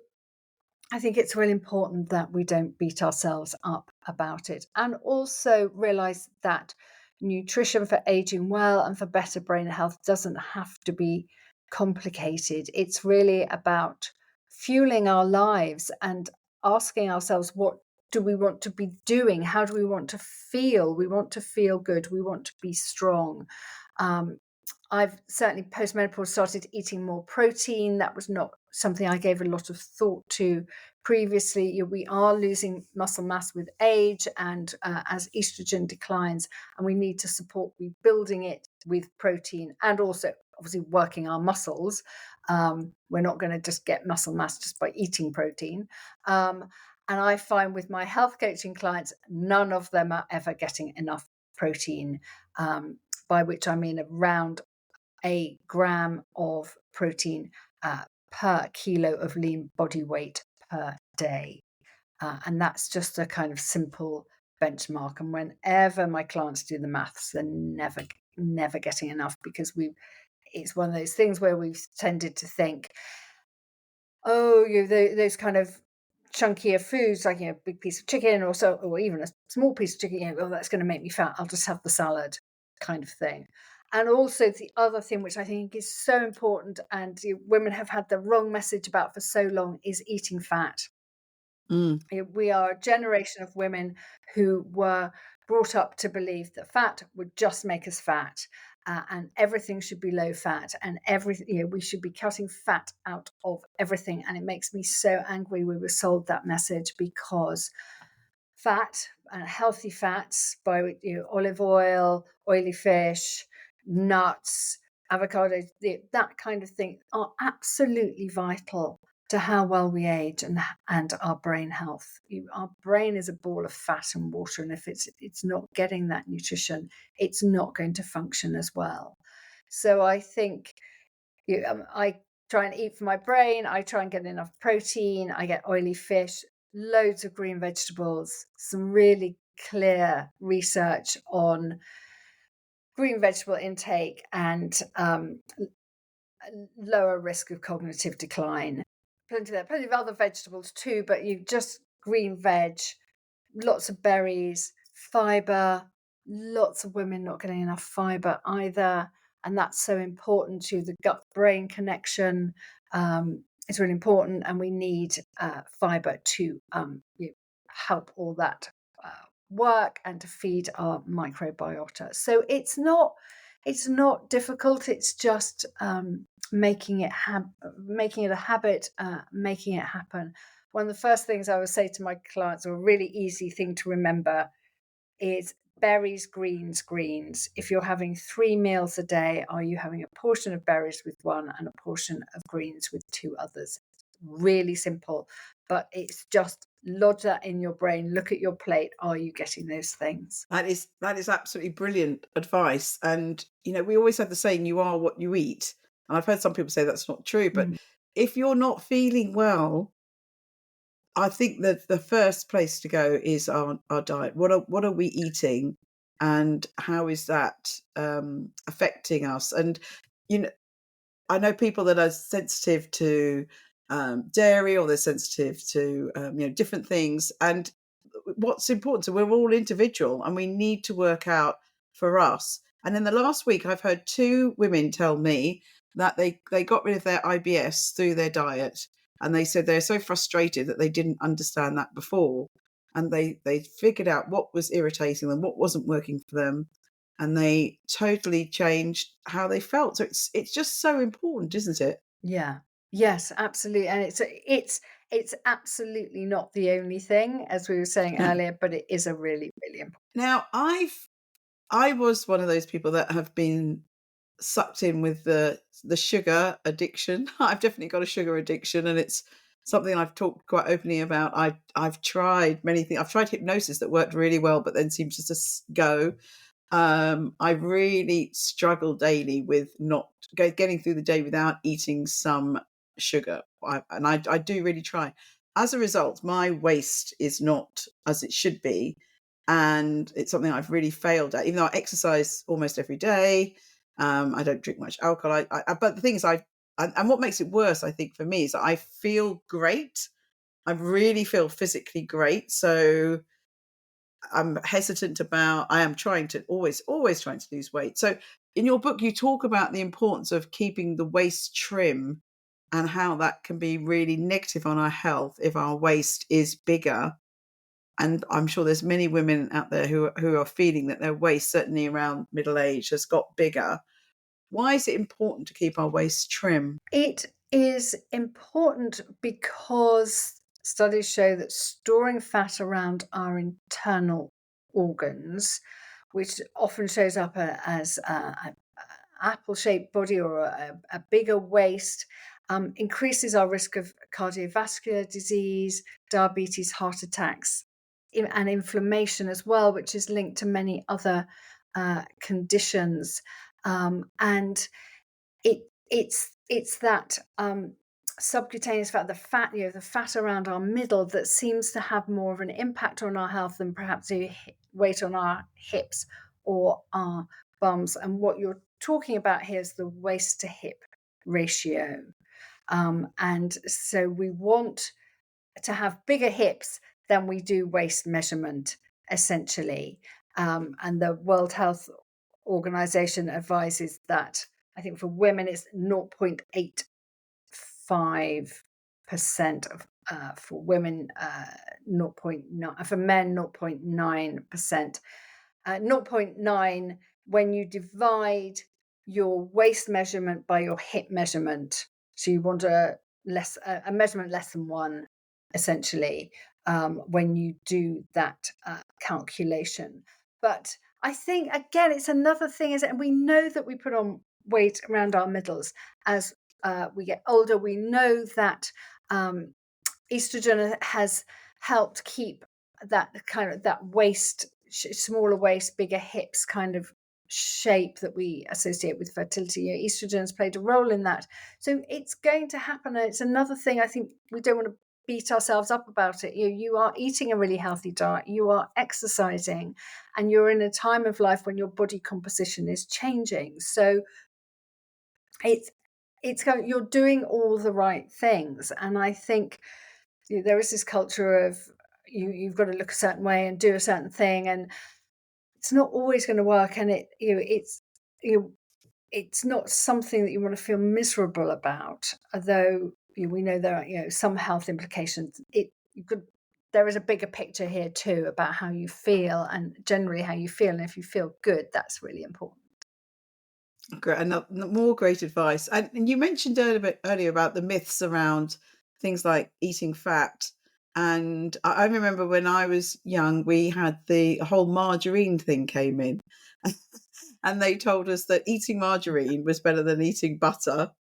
I think it's really important that we don't beat ourselves up about it, and also realize that nutrition for aging well and for better brain health doesn't have to be complicated. It's really about fueling our lives and asking ourselves, what do we want to be doing? How do we want to feel? We want to feel good. We want to be strong. Um, I've certainly post-menopause started eating more protein. That was not something I gave a lot of thought to previously. We are losing muscle mass with age and as estrogen declines, and we need to support rebuilding it with protein and also obviously working our muscles. We're not going to just get muscle mass just by eating protein. And I find with my health coaching clients, none of them are ever getting enough protein, by which I mean around a gram of protein per kilo of lean body weight per day. And that's just a kind of simple benchmark. And whenever my clients do the maths, they're never getting enough because it's one of those things where we've tended to think, oh, those kind of chunkier foods like a big piece of chicken or so, or even a small piece of chicken, oh, that's going to make me fat, I'll just have the salad, kind of thing. And also the other thing which I think is so important, and women have had the wrong message about for so long, is eating fat. Mm. We are a generation of women who were brought up to believe that fat would just make us fat, and everything should be low fat, and we should be cutting fat out of everything. And it makes me so angry we were sold that message, because fat and healthy fats by olive oil, oily fish, nuts, avocados, that kind of thing are absolutely vital to how well we age and our brain health. Our brain is a ball of fat and water, and if it's not getting that nutrition, it's not going to function as well. So I think I try and eat for my brain. I try and get enough protein. I get oily fish, loads of green vegetables, some really clear research on green vegetable intake and lower risk of cognitive decline. Plenty of other vegetables too, but you just green veg, lots of berries, fiber. Lots of women not getting enough fiber either, and that's so important to the gut brain connection. It's really important, and we need fiber to help all that uh, work and to feed our microbiota. So it's not difficult. It's just making it a habit, making it happen. One of the first things I would say to my clients, or a really easy thing to remember, is berries, greens, greens. If you're having 3 meals a day, are you having a portion of berries with one and a portion of greens with 2 others? Really simple, but it's just lodge that in your brain. Look at your plate. Are you getting those things? That is absolutely brilliant advice. And we always have the saying, "You are what you eat." And I've heard some people say that's not true, but Mm. if you're not feeling well, I think that the first place to go is our diet. What are we eating, and how is that affecting us? And you know, I know people that are sensitive to dairy, or they're sensitive to different things. And what's important, so we're all individual, and we need to work out for us. And in the last week, I've heard 2 women tell me that they got rid of their IBS through their diet, and they said they're so frustrated that they didn't understand that before, and they figured out what was irritating them, what wasn't working for them, and they totally changed how they felt. So it's just so important, isn't it? Yeah. Yes, absolutely. And it's absolutely not the only thing, as we were saying No. earlier, but it is a really, really important. Now, I was one of those people that have been sucked in with the sugar addiction. I've definitely got a sugar addiction, and it's something I've talked quite openly about. I've tried many things. I've tried hypnosis that worked really well, but then seems to just go. I really struggle daily with not getting through the day without eating some sugar. And I do really try. As a result, my waist is not as it should be. And it's something I've really failed at, even though I exercise almost every day. I don't drink much alcohol. But the thing is, and what makes it worse, I think, for me, is that I feel great. I really feel physically great. So I'm hesitant about, I am trying to always trying to lose weight. So in your book, you talk about the importance of keeping the waist trim, and how that can be really negative on our health if our waist is bigger. And I'm sure there's many women out there who are feeling that their waist, certainly around middle age, has got bigger. Why is it important to keep our waist trim? It is important because studies show that storing fat around our internal organs, which often shows up as a apple-shaped body or a bigger waist, increases our risk of cardiovascular disease, diabetes, heart attacks, and inflammation as well, which is linked to many other conditions. And it's that subcutaneous fat, the fat around our middle, that seems to have more of an impact on our health than perhaps the weight on our hips or our bums. And what you're talking about here is the waist to hip ratio. And so we want to have bigger hips than we do waist measurement, essentially. And the World Health Organization advises that, I think for women it's 0.85% of, for women, 0.9, for men 0.9%. 0.9 when you divide your waist measurement by your hip measurement. So you want a measurement less than 1, essentially. when you do that calculation. But I think, again, it's another thing, is and we know that we put on weight around our middles as we get older. We know that estrogen has helped keep that kind of that waist, smaller waist, bigger hips kind of shape that we associate with fertility. Estrogen has played a role in that. So it's going to happen. And it's another thing I think we don't want to beat ourselves up about it. You are eating a really healthy diet, you are exercising, and you're in a time of life when your body composition is changing. So it's you're doing all the right things. And I think there is this culture of you've got to look a certain way and do a certain thing, and it's not always going to work. And you it's not something that you want to feel miserable about, although we know there are some health implications. There is a bigger picture here too about how you feel, and generally how you feel, and if you feel good, that's really important. Great, and more great advice. And you mentioned earlier about the myths around things like eating fat. And I remember when I was young, we had the whole margarine thing came in, and they told us that eating margarine was better than eating butter.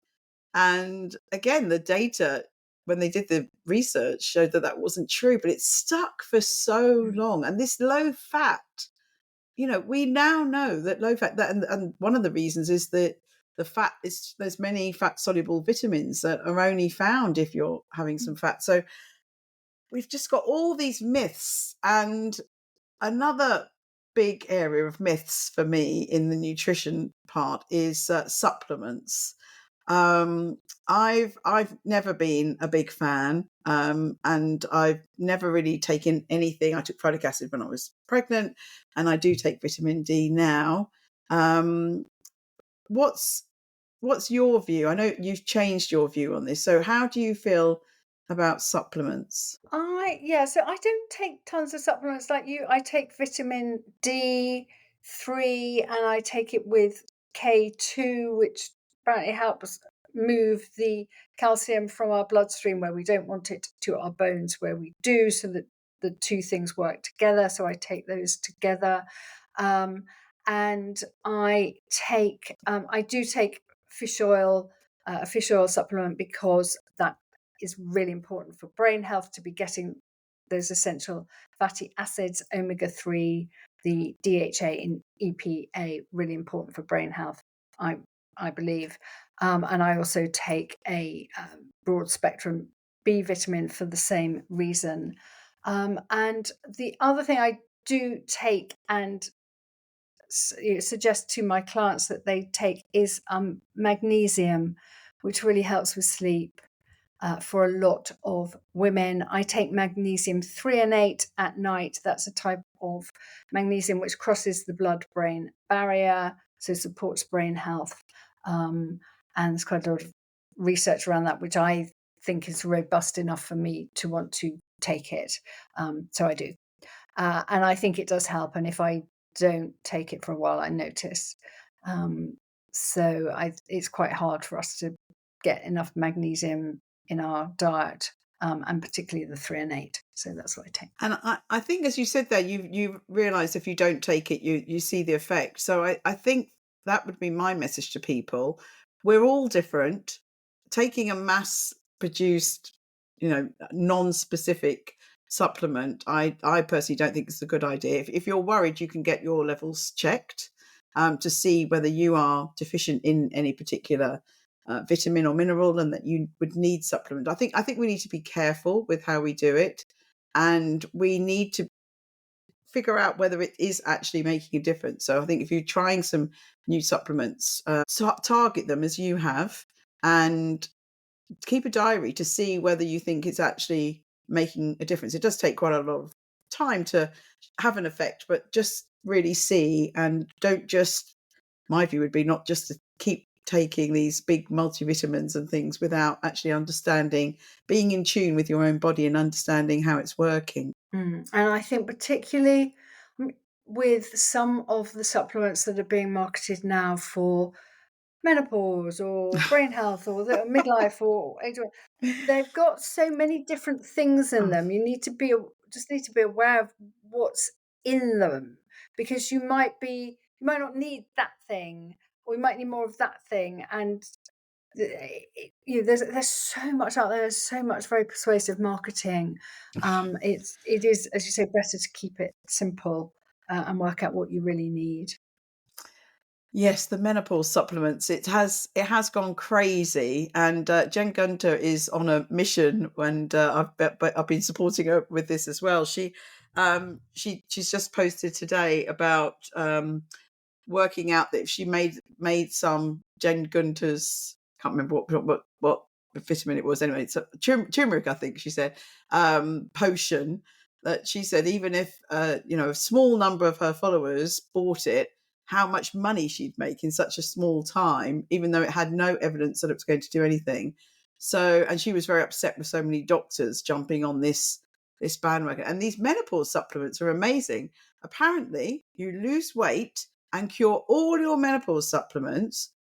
And again, the data, when they did the research, showed that that wasn't true, but it stuck for so long. And this low fat, we now know that low fat, and one of the reasons is that the fat is, there's many fat soluble vitamins that are only found if you're having some fat. So we've just got all these myths. And another big area of myths for me in the nutrition part is supplements. um, I've never been a big fan, and I've never really taken anything. I took folic acid when I was pregnant, and I do take vitamin D now. Um, what's what's your view? I know you've changed your view on this. So how do you feel about supplements? So I don't take tons of supplements like you. I take vitamin D3, and I take it with K2, which apparently helps move the calcium from our bloodstream where we don't want it to our bones where we do, so that the two things work together. So I take those together. Um, and I do take fish oil, a fish oil supplement, because that is really important for brain health, to be getting those essential fatty acids, omega-3, the DHA in EPA, really important for brain health, I I believe. And I also take a broad spectrum B vitamin for the same reason. And the other thing I do take and suggest to my clients that they take is magnesium, which really helps with sleep for a lot of women. I take magnesium threonate at night. That's a type of magnesium which crosses the blood-brain barrier, so supports brain health. And there's quite a lot of research around that, which I think is robust enough for me to want to take it. So I do. And I think it does help. And if I don't take it for a while, I notice. Um, it's quite hard for us to get enough magnesium in our diet, and particularly the threonate. So that's what I take. And I think, as you said there, you realise if you don't take it, you see the effect. So I think that would be my message to people. We're all different. Taking a mass produced, non-specific supplement, I personally don't think it's a good idea. If you're worried, you can get your levels checked, to see whether you are deficient in any particular vitamin or mineral, and that you would need supplement. I think we need to be careful with how we do it, and we need to figure out whether it is actually making a difference. So I think if you're trying some new supplements, target them as you have, and keep a diary to see whether you think it's actually making a difference. It does take quite a lot of time to have an effect, but just really see, and don't just, my view would be not just to keep taking these big multivitamins and things without actually understanding, being in tune with your own body and understanding how it's working. And I think particularly with some of the supplements that are being marketed now for menopause or brain health or the midlife or age, they've got so many different things in Oh, them. You need to be just need to be aware of what's in them, because you might not need that thing, or you might need more of that thing. And there's so much out there. There's so much very persuasive marketing. It is, as you say, better to keep it simple, and work out what you really need. Yes, the menopause supplements. It has gone crazy, and Jen Gunter is on a mission, and I've been supporting her with this as well. She's just posted today about working out that if she made some Jen Gunter's, can't remember what vitamin it was anyway. It's a turmeric, I think she said, potion, that she said even if a small number of her followers bought it, how much money she'd make in such a small time, even though it had no evidence that it was going to do anything. So, and she was very upset with so many doctors jumping on this bandwagon. And these menopause supplements are amazing. Apparently, you lose weight and cure all your menopause supplements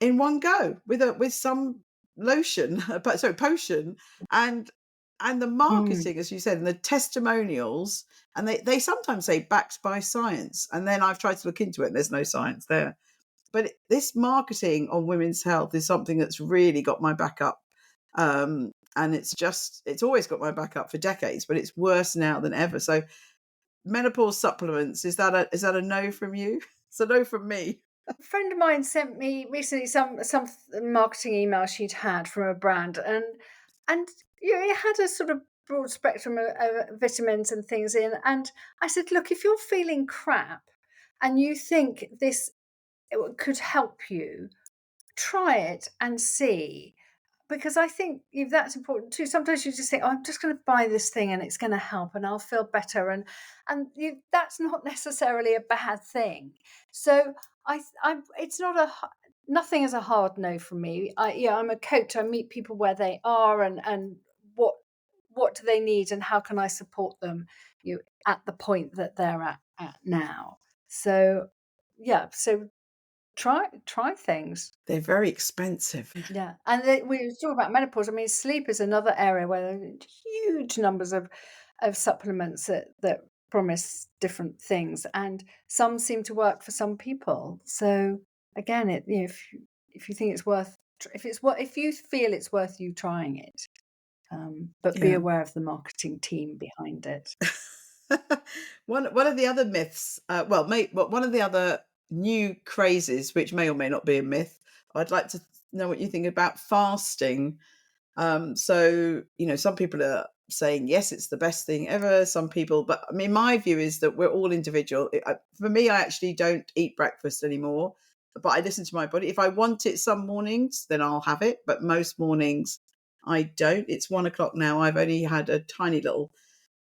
in one go with some lotion, but sorry, potion, and the Mm. marketing, as you said, and the testimonials, and they sometimes say backed by science, and then I've tried to look into it, and there's no science there. But this marketing on women's health is something that's really got my back up. And it's always got my back up for decades, but it's worse now than ever. So menopause supplements, is that a no from you? It's a no from me. A friend of mine sent me recently some marketing email she'd had from a brand, and it had a sort of broad spectrum of vitamins and things in. And I said, look, if you're feeling crap and you think this could help you, try it and see. Because I think that's important too. Sometimes you just think, "Oh, I'm just going to buy this thing and it's going to help and I'll feel better," and that's not necessarily a bad thing. So it's not nothing is a hard no from me. I'm a coach. I meet people where they are, and what what do they need, and how can I support them, at the point that they're at now. So yeah, so try things. They're very expensive. Yeah, and we talk about menopause. I mean, sleep is another area where there are huge numbers of supplements that promise different things, and some seem to work for some people. So again, if you think it's worth, if you feel it's worth you trying it, but be Yeah. aware of the marketing team behind it. One of the other myths, one of the other new crazes, which may or may not be a myth. I'd like to know what you think about fasting. So, some people are saying, yes, it's the best thing ever. Some people, but I mean, my view is that we're all individual. For me, I actually don't eat breakfast anymore, but I listen to my body. If I want it some mornings, then I'll have it. But most mornings, I don't. It's 1 o'clock now. I've only had a tiny little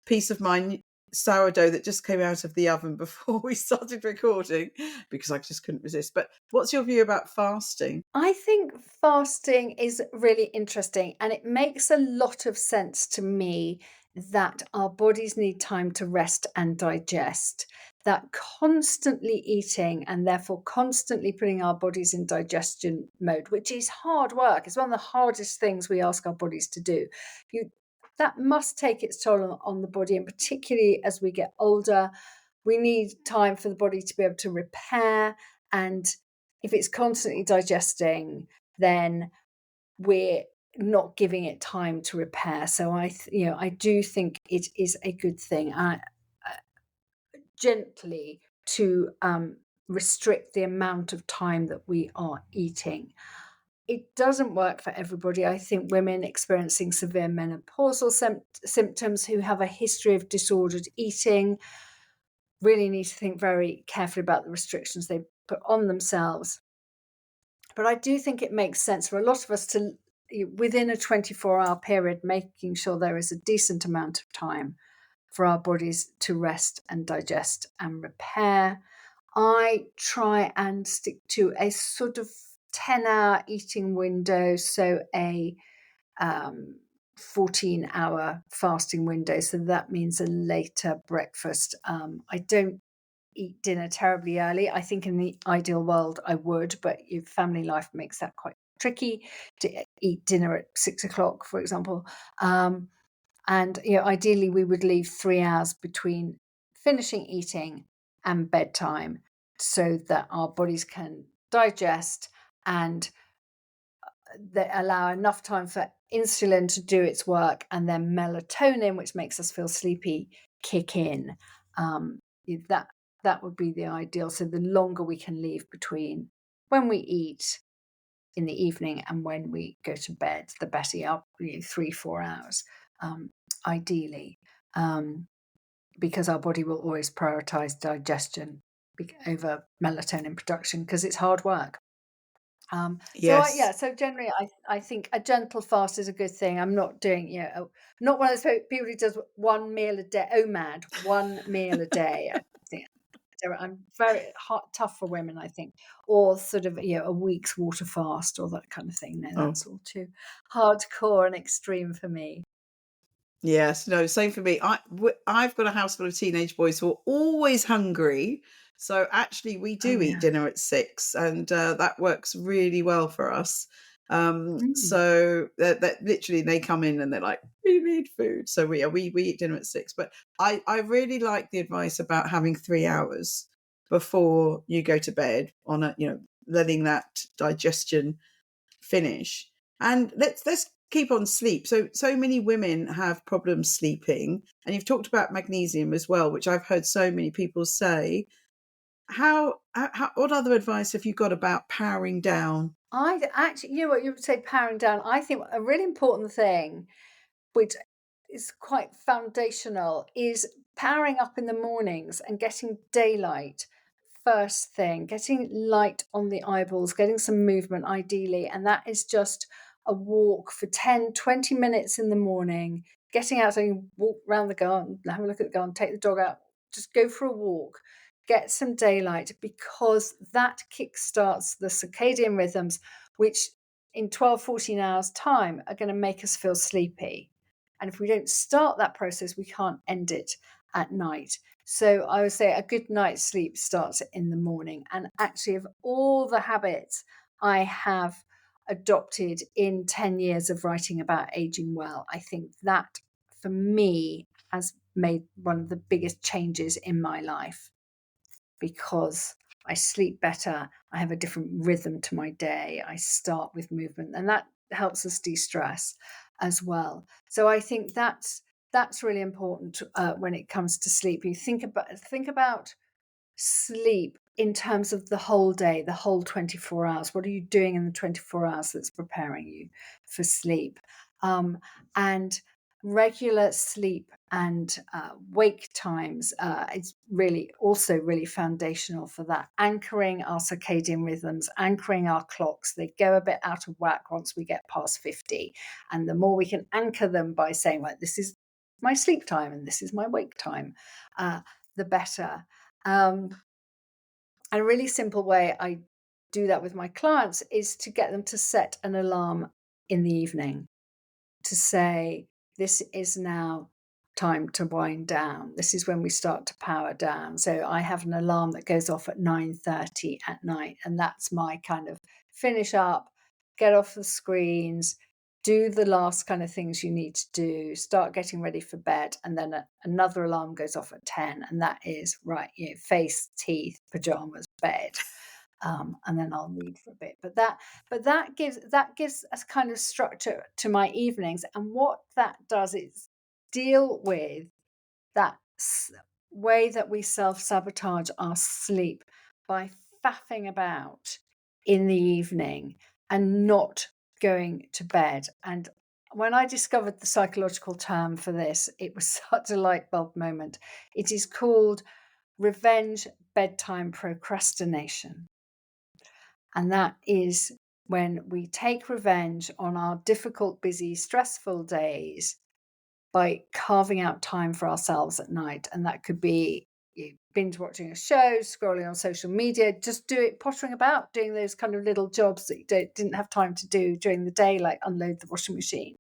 piece of my sourdough that just came out of the oven before we started recording because I just couldn't resist. But what's your view about fasting? I think fasting is really interesting, and it makes a lot of sense to me that our bodies need time to rest and digest. That constantly eating and therefore constantly putting our bodies in digestion mode, which is hard work. It's one of the hardest things we ask our bodies to do. You, that must take its toll on the body, and particularly as we get older, we need time for the body to be able to repair. And if it's constantly digesting, then we're not giving it time to repair. So I do think it is a good thing, gently to restrict the amount of time that we are eating. It doesn't work for everybody. I think women experiencing severe menopausal symptoms who have a history of disordered eating really need to think very carefully about the restrictions they put on themselves. But I do think it makes sense for a lot of us to, within a 24-hour period, making sure there is a decent amount of time for our bodies to rest and digest and repair. I try and stick to a sort of 10-hour eating window, so a 14-hour fasting window. So that means a later breakfast. I don't eat dinner terribly early. I think in the ideal world I would, but your family life makes that quite tricky to eat dinner at 6 o'clock, for example. And ideally, we would leave 3 hours between finishing eating and bedtime so that our bodies can digest and they allow enough time for insulin to do its work and then melatonin, which makes us feel sleepy, kick in. Um, that that would be the ideal. So the longer we can leave between when we eat in the evening and when we go to bed, the better. Up 3-4 hours, um, ideally, because our body will always prioritize digestion over melatonin production because it's hard work. Yes. So generally, I think a gentle fast is a good thing. I'm not doing, not one of those people who does 1 meal a day. OMAD, 1 meal a day. I think I'm very hot, tough for women, I think, or sort of a week's water fast or that kind of thing. No, Oh, that's all too hardcore and extreme for me. yes, no, same for me. I've got a house full of teenage boys who are always hungry. So actually, we Oh do eat yeah. dinner at 6, and that works really well for us. Mm. So that literally they come in and they're like, "We need food." So we eat dinner at 6. But I really like the advice about having 3 hours before you go to bed on letting that digestion finish. And let's keep on sleep. So many women have problems sleeping, and you've talked about magnesium as well, which I've heard so many people say. How what other advice have you got about powering down? I actually, what you would say, powering down. I think a really important thing, which is quite foundational, is powering up in the mornings and getting daylight first thing, getting light on the eyeballs, getting some movement ideally. And that is just a walk for 10-20 minutes in the morning, getting out and walk around the garden, have a look at the garden, take the dog out, just go for a walk, get some daylight, because that kickstarts the circadian rhythms, which in 12-14 hours time are going to make us feel sleepy. And if we don't start that process, we can't end it at night. So I would say a good night's sleep starts in the morning. And actually, of all the habits I have adopted in 10 years of writing about aging well, I think that for me has made one of the biggest changes in my life, because I sleep better. I have a different rhythm to my day. I start with movement, and that helps us de-stress as well. So I think that's really important when it comes to sleep. You think about sleep in terms of the whole day, the whole 24 hours. What are you doing in the 24 hours that's preparing you for sleep? And regular sleep and wake times is really also really foundational for that. Anchoring our circadian rhythms, anchoring our clocks. They go a bit out of whack once we get past 50. And the more we can anchor them by saying, like, this is my sleep time and this is my wake time, the better. Um, and a really simple way I do that with my clients is to get them to set an alarm in the evening to say, this is now time to wind down. This is when we start to power down. So I have an alarm that goes off at 9:30 at night, and that's my kind of finish up, get off the screens, do the last kind of things you need to do, start getting ready for bed, and then another alarm goes off at 10, and that is right, face, teeth, pajamas, bed. And then I'll read for a bit. But that gives us kind of structure to my evenings. And what that does is deal with that way that we self-sabotage our sleep by faffing about in the evening and not going to bed. And when I discovered the psychological term for this, it was such a light bulb moment. It is called revenge bedtime procrastination. And that is when we take revenge on our difficult, busy, stressful days by carving out time for ourselves at night. And that could be binge watching a show, scrolling on social media, just pottering about, doing those kind of little jobs that you didn't have time to do during the day, like unload the washing machine.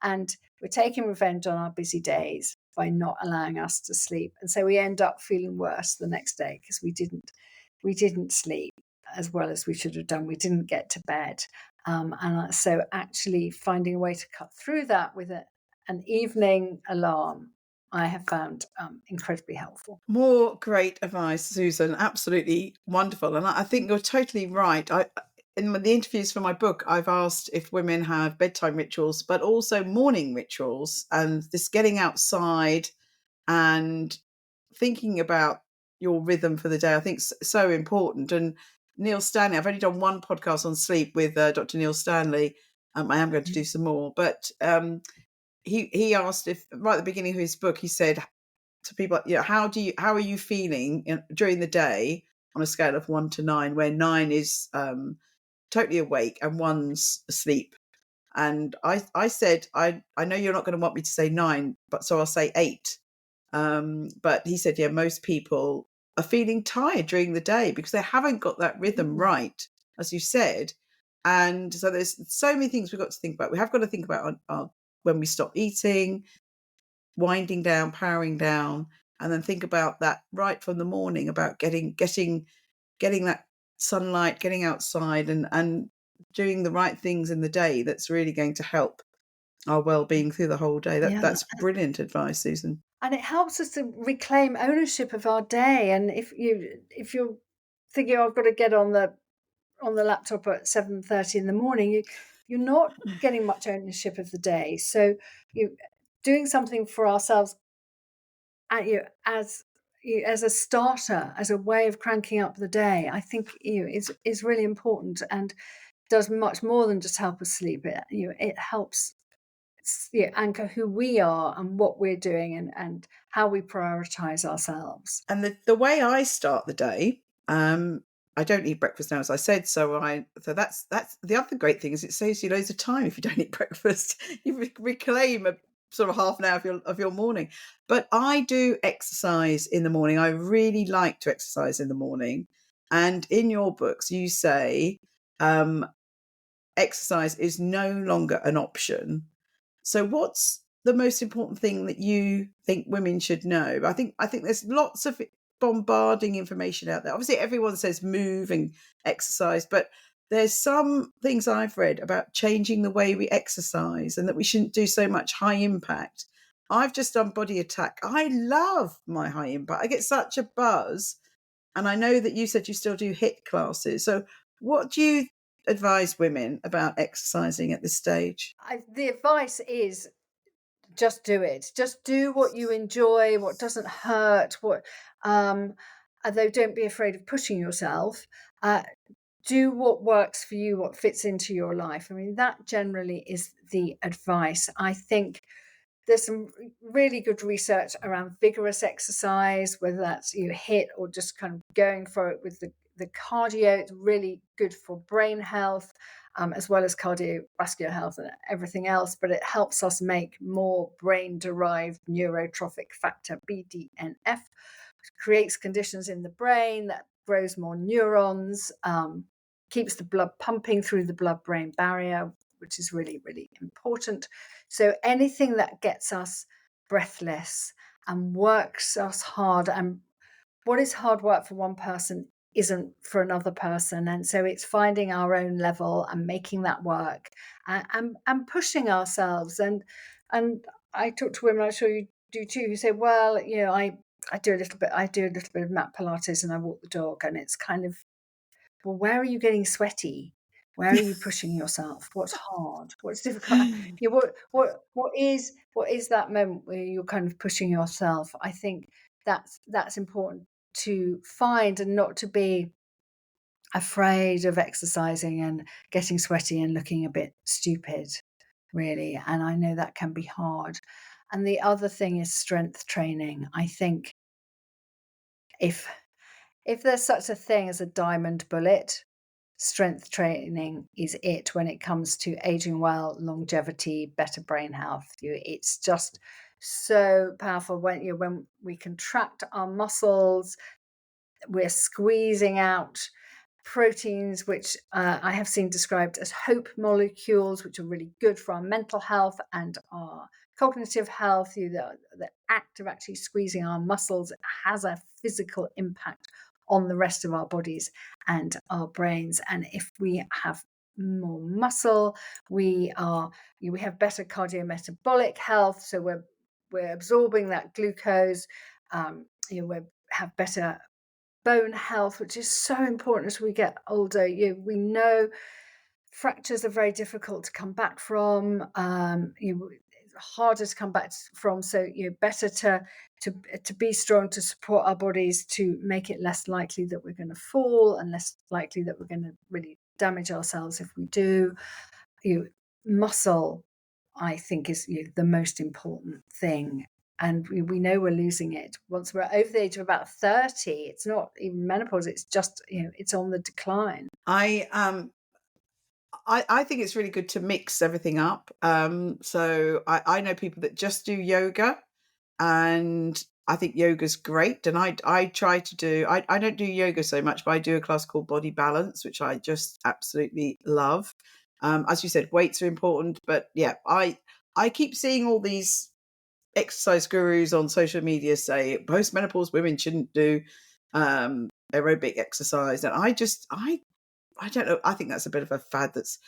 And we're taking revenge on our busy days by not allowing us to sleep. And so we end up feeling worse the next day because we didn't sleep as well as we should have done. We didn't get to bed. And so actually finding a way to cut through that with an evening alarm, I have found incredibly helpful. More great advice, Susan. Absolutely wonderful. And I think you're totally right. In the interviews for my book, I've asked if women have bedtime rituals, but also morning rituals, and this getting outside and thinking about your rhythm for the day. I think so important. And Neil Stanley, I've only done one podcast on sleep with Dr. Neil Stanley. I am going to do some more, but he asked if right at the beginning of his book, he said to people, how are you feeling during the day on a scale of 1 to 9, where 9 is totally awake and 1's asleep. And I said, I know you're not going to want me to say 9, but so I'll say 8. But he said, yeah, most people are feeling tired during the day because they haven't got that rhythm right, as you said. And so there's so many things we've got to think about. We have got to think about our when we stop eating, winding down, powering down, and then think about that right from the morning about getting that sunlight, getting outside, and doing the right things in the day. That's really going to help our well-being through the whole day. Yeah. That's brilliant advice, Susan. And it helps us to reclaim ownership of our day. And if you're thinking, oh, I've got to get on the laptop at 7:30 in the morning, you're not getting much ownership of the day. So you doing something for ourselves as a starter, as a way of cranking up the day, I think is really important and does much more than just help us sleep. It helps anchor who we are and what we're doing and how we prioritize ourselves. And the way I start the day, I don't eat breakfast now, as I said. So that's the other great thing is it saves you loads of time if you don't eat breakfast. You reclaim a sort of half an hour of your morning. But I do exercise in the morning. I really like to exercise in the morning. And in your books, you say exercise is no longer an option. So what's the most important thing that you think women should know? I think there's lots of bombarding information out there. Obviously everyone says move and exercise, but there's some things I've read about changing the way we exercise and that we shouldn't do so much high impact. I've just done Body Attack. I love my high impact. I get such a buzz. And I know that you said you still do HIIT classes. So what do you advise women about exercising at this stage? The advice is just do it. Just do what you enjoy, what doesn't hurt, although don't be afraid of pushing yourself. Do what works for you, what fits into your life. I mean, that generally is the advice. I think there's some really good research around vigorous exercise, whether that's HIIT or just kind of going for it with the cardio. It's really good for brain health, as well as cardiovascular health and everything else. But it helps us make more brain-derived neurotrophic factor, BDNF, which creates conditions in the brain that grows more neurons, keeps the blood pumping through the blood-brain barrier, which is really, really important. So anything that gets us breathless and works us hard, and what is hard work for one person isn't for another person. And so it's finding our own level and making that work and pushing ourselves. And I talk to women, I'm sure you do too, who say, well, I do a little bit of mat Pilates and I walk the dog. And it's kind of, well, where are you getting sweaty? Where are you pushing yourself? What's hard? What's difficult? What is that moment where you're kind of pushing yourself? I think that's important to find and not to be afraid of exercising and getting sweaty and looking a bit stupid, really. And I know that can be hard. And the other thing is strength training. I think if there's such a thing as a diamond bullet, strength training is it when it comes to aging well, longevity, better brain health. It's just so powerful when we contract our muscles, we're squeezing out proteins, which I have seen described as hope molecules, which are really good for our mental health and our cognitive health. The act of actually squeezing our muscles has a physical impact on the rest of our bodies and our brains. And if we have more muscle. We are we have better cardiometabolic health, so we're absorbing that glucose. We have better bone health, which is so important as we get older. We know fractures are very difficult to come back from. Harder to come back from. So better to be strong, to support our bodies, to make it less likely that we're going to fall and less likely that we're going to really damage ourselves if we do. Muscle, I think, is the most important thing. And we know we're losing it once we're over the age of about 30. It's not even menopause. It's just, it's on the decline. I think it's really good to mix everything up. So I know people that just do yoga, and I think yoga's great. And I try to do, I don't do yoga so much, but I do a class called Body Balance, which I just absolutely love. As you said, weights are important, but yeah, I keep seeing all these exercise gurus on social media say postmenopause women shouldn't do aerobic exercise, and I don't know. I think that's a bit of a fad. That's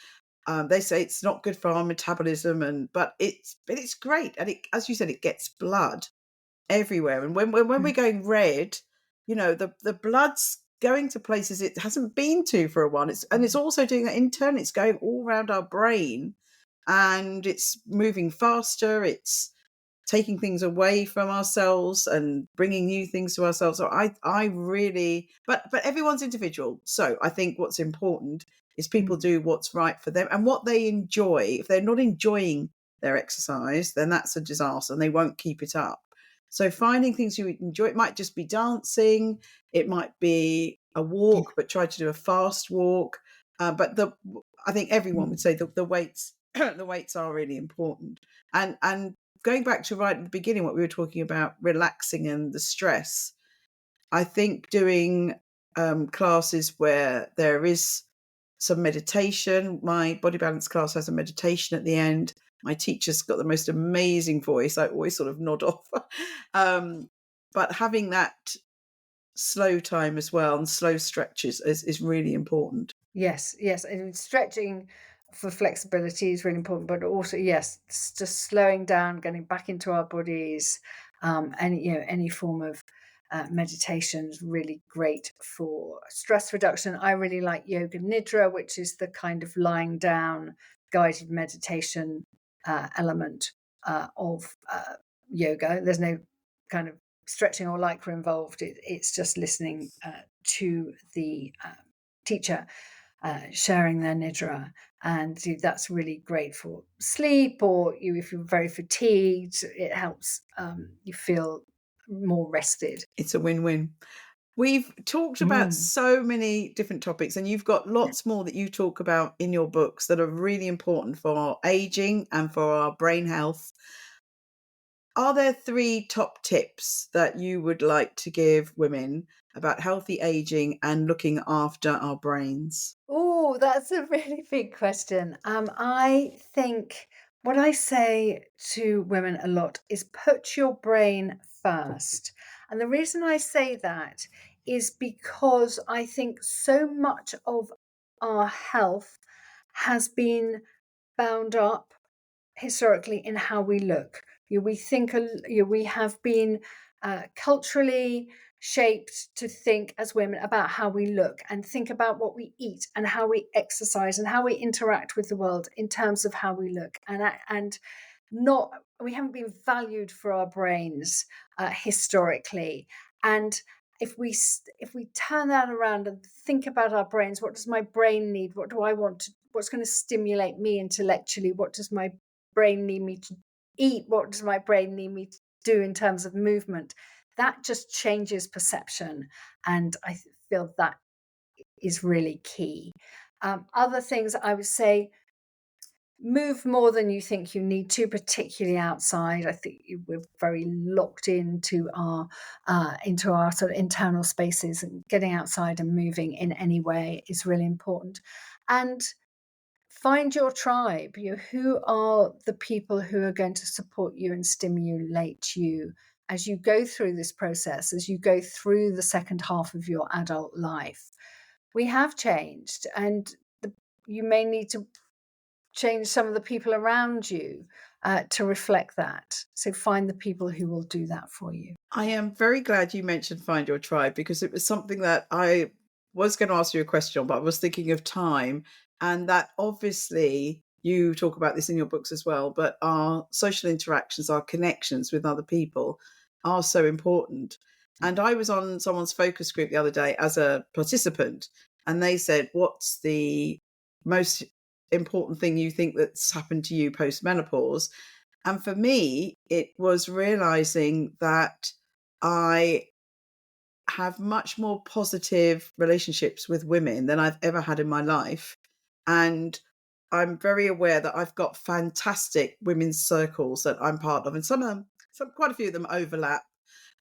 they say it's not good for our metabolism, but it's great, and as you said, it gets blood everywhere. And when we're going red, the blood's going to places it hasn't been to for a while. It's also doing that internally. It's going all around our brain, and it's moving faster. It's taking things away from ourselves and bringing new things to ourselves. So I really, but everyone's individual. So I think what's important is people do what's right for them and what they enjoy. If they're not enjoying their exercise, then that's a disaster and they won't keep it up. So finding things you enjoy, it might just be dancing, it might be a walk, but try to do a fast walk. But I think everyone would say the weights the weights are really important. And going back to right at the beginning, what we were talking about, relaxing and the stress, I think doing classes where there is some meditation. My body balance class has a meditation at the end. My teacher's got the most amazing voice. I always sort of nod off. But having that slow time as well and slow stretches is really important. Yes, and stretching for flexibility is really important, but also, yes, just slowing down, getting back into our bodies, any form of meditation is really great for stress reduction. I really like yoga nidra, which is the kind of lying down guided meditation element of yoga. There's no kind of stretching or lycra involved. It's just listening to the teacher sharing their nidra, and that's really great for sleep, or if you're very fatigued, it helps you feel more rested. It's a win-win. We've talked about Mm. so many different topics, and you've got lots more that you talk about in your books that are really important for our aging and for our brain health. Are there 3 top tips that you would like to give women about healthy aging and looking after our brains? Oh, that's a really big question. I think what I say to women a lot is put your brain first. And the reason I say that is because I think so much of our health has been bound up historically in how we look. We think we have been culturally shaped to think as women about how we look and think about what we eat and how we exercise and how we interact with the world in terms of how we look, and not we haven't been valued for our brains historically. And if we turn that around and think about our brains, what does my brain need? What do I want to? What's going to stimulate me intellectually? What does my brain need me to eat? What does my brain need me to do in terms of movement? That just changes perception. And I feel that is really key. Other things I would say, move more than you think you need to, particularly outside. I think we're very locked into our sort of internal spaces, and getting outside and moving in any way is really important. And find your tribe. Who are the people who are going to support you and stimulate you as you go through this process, as you go through the second half of your adult life. We have changed, and you may need to change some of the people around you to reflect that. So find the people who will do that for you. I am very glad you mentioned find your tribe, because it was something that I was going to ask you a question on, but I was thinking of time, and that obviously you talk about this in your books as well, but our social interactions, our connections with other people are so important. And I was on someone's focus group the other day as a participant, and they said, what's the most important thing you think that's happened to you post menopause? And for me, it was realizing that I have much more positive relationships with women than I've ever had in my life. And I'm very aware that I've got fantastic women's circles that I'm part of. And some of them, quite a few of them overlap.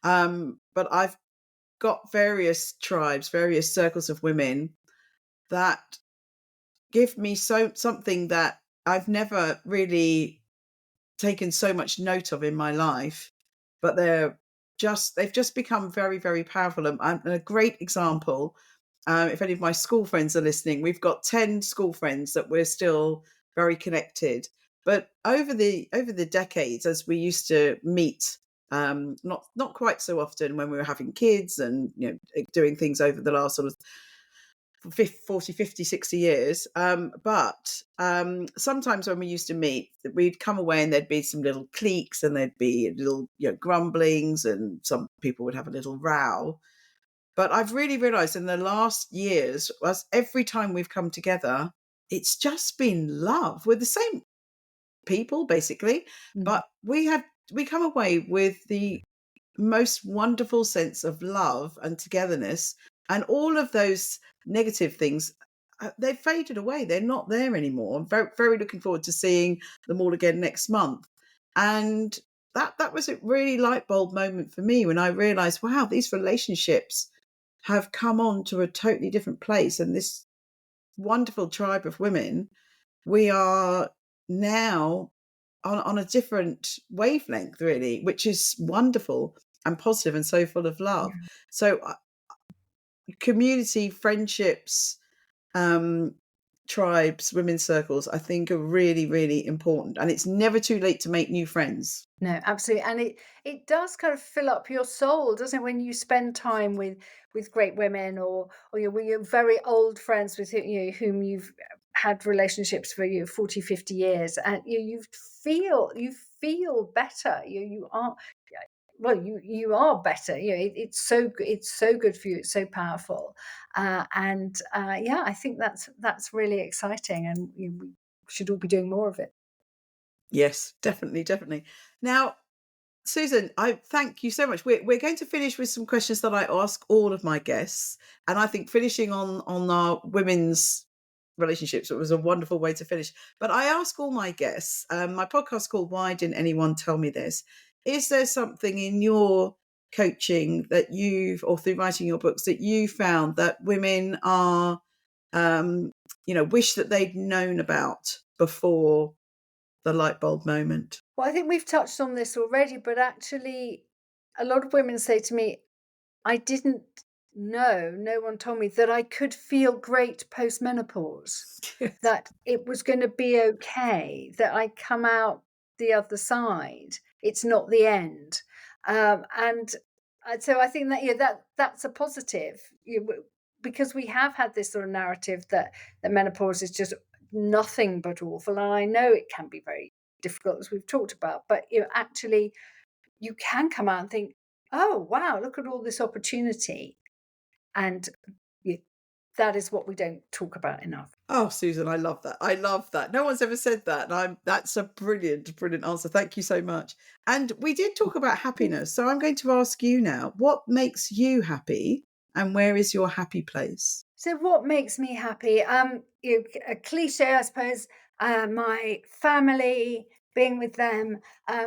But I've got various tribes, various circles of women that give me something that I've never really taken so much note of in my life, but they've just become very, very powerful. And a great example, if any of my school friends are listening, we've got 10 school friends that we're still very connected. But over the decades, as we used to meet, not quite so often when we were having kids and doing things over the last sort of 40, 50, 60 years. But sometimes when we used to meet, we'd come away and there'd be some little cliques and there'd be little grumblings, and some people would have a little row. But I've really realized in the last years, as every time we've come together, it's just been love. We're the same people, basically, Mm. but we come away with the most wonderful sense of love and togetherness, and all of those negative things, they've faded away. They're not there anymore. I'm very, very looking forward to seeing them all again next month. And that was a really light bulb moment for me when I realized, wow, these relationships have come on to a totally different place. And this wonderful tribe of women, we are now on a different wavelength, really, which is wonderful and positive and so full of love. Yeah. So, community, friendships, um, tribes, women's circles, I think are really, really important. And it's never too late to make new friends. No, absolutely. And it does kind of fill up your soul, doesn't it, when you spend time with great women, or you're very old friends with whom you've had relationships for 40, 50 years, and you feel better. You are, well, you are better. It's so good for you. It's so powerful. And yeah, I think that's really exciting, and we should all be doing more of it. Yes, definitely, definitely. Now, Susan, I thank you so much. We're going to finish with some questions that I ask all of my guests, and I think finishing on our women's relationships, it was a wonderful way to finish. But I ask all my guests. My podcast called "Why Didn't Anyone Tell Me This?" Is there something in your coaching that or through writing your books, that you found that women are, wish that they'd known about before the light bulb moment? Well, I think we've touched on this already, but actually, a lot of women say to me, I didn't know, no one told me that I could feel great postmenopause, that it was going to be okay, that I come out the other side. It's not the end. And so I think that, that's a positive, because we have had this sort of narrative that menopause is just nothing but awful. And I know it can be very difficult, as we've talked about, but actually you can come out and think, oh wow, look at all this opportunity. And yeah, that is what we don't talk about enough. Oh, Susan, I love that. I love that. No one's ever said that. And that's a brilliant, brilliant answer. Thank you so much. And we did talk about happiness. So I'm going to ask you now, what makes you happy and where is your happy place? So what makes me happy? A cliche, I suppose. My family, being with them.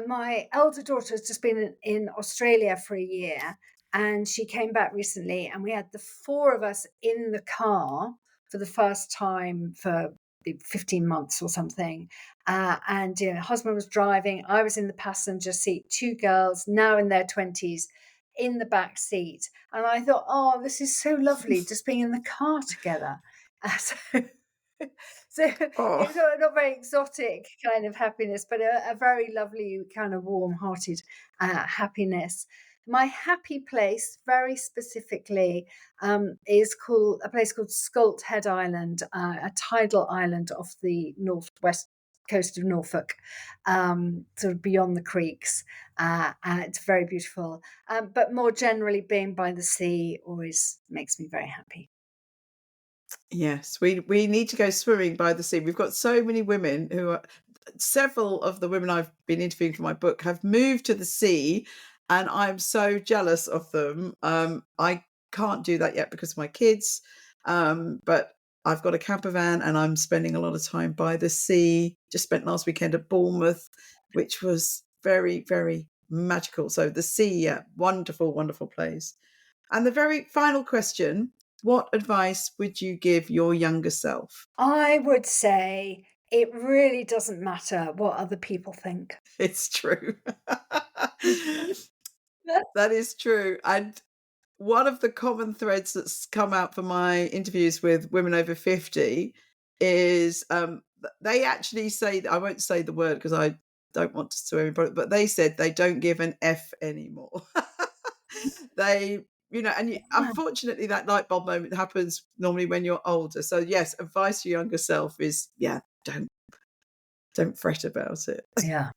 My elder daughter has just been in Australia for a year, and she came back recently, and we had the four of us in the car for the first time for 15 months or something. And husband was driving, I was in the passenger seat, two girls now in their 20s in the back seat. And I thought, oh, this is so lovely, just being in the car together. So So Oh, it's not very exotic kind of happiness, but a very lovely kind of warm-hearted happiness. My happy place, very specifically, is called a place called Scalt Head Island, a tidal island off the northwest coast of Norfolk, sort of beyond the creeks. It's very beautiful. But more generally, being by the sea always makes me very happy. yes, we need to go swimming by the sea. We've got so many women who are several of the women I've been interviewing for my book have moved to the sea, and I'm so jealous of them. I can't do that yet because of my kids, but I've got a camper van and I'm spending a lot of time by the sea. Just spent last weekend at Bournemouth, which was very, very magical. So the sea, yeah, wonderful, wonderful place. And the very final question, what advice would you give your younger self? I would say it really doesn't matter what other people think. It's true. That is true. And one of the common threads that's come out from my interviews with women over 50 is they actually say, I won't say the word because I don't want to sue anybody, but they said they don't give an F anymore. They, and Yeah. unfortunately, that light bulb moment happens normally when you're older. So, yes, advice to your younger self is, yeah, don't fret about it. Yeah.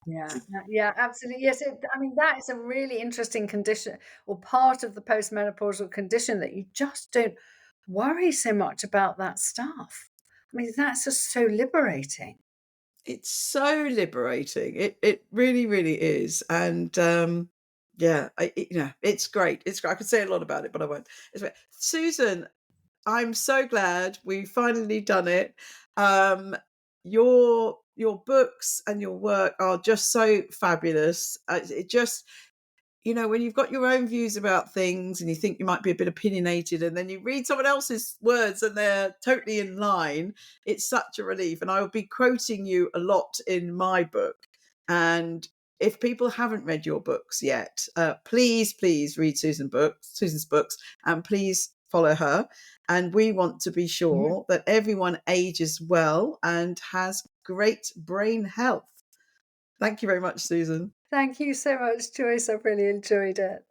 Yeah, yeah, absolutely. Yes, I mean, that is a really interesting condition or part of the postmenopausal condition that you just don't worry so much about that stuff. I mean, that's just so liberating. It's so liberating. It really, really is. And yeah, it's great. It's great. I could say a lot about it, but I won't. It's great. Susan, I'm so glad we finally done it. Um, your books and your work are just so fabulous. It just when you've got your own views about things and you think you might be a bit opinionated and then you read someone else's words and they're totally in line, it's such a relief. And I will be quoting you a lot in my book. And if people haven't read your books yet, please, please read Susan's books, and please follow her. And we want to be Yeah. sure that everyone ages well and has great brain health. Thank you very much, Susan. Thank you so much, Joyce. I've really enjoyed it.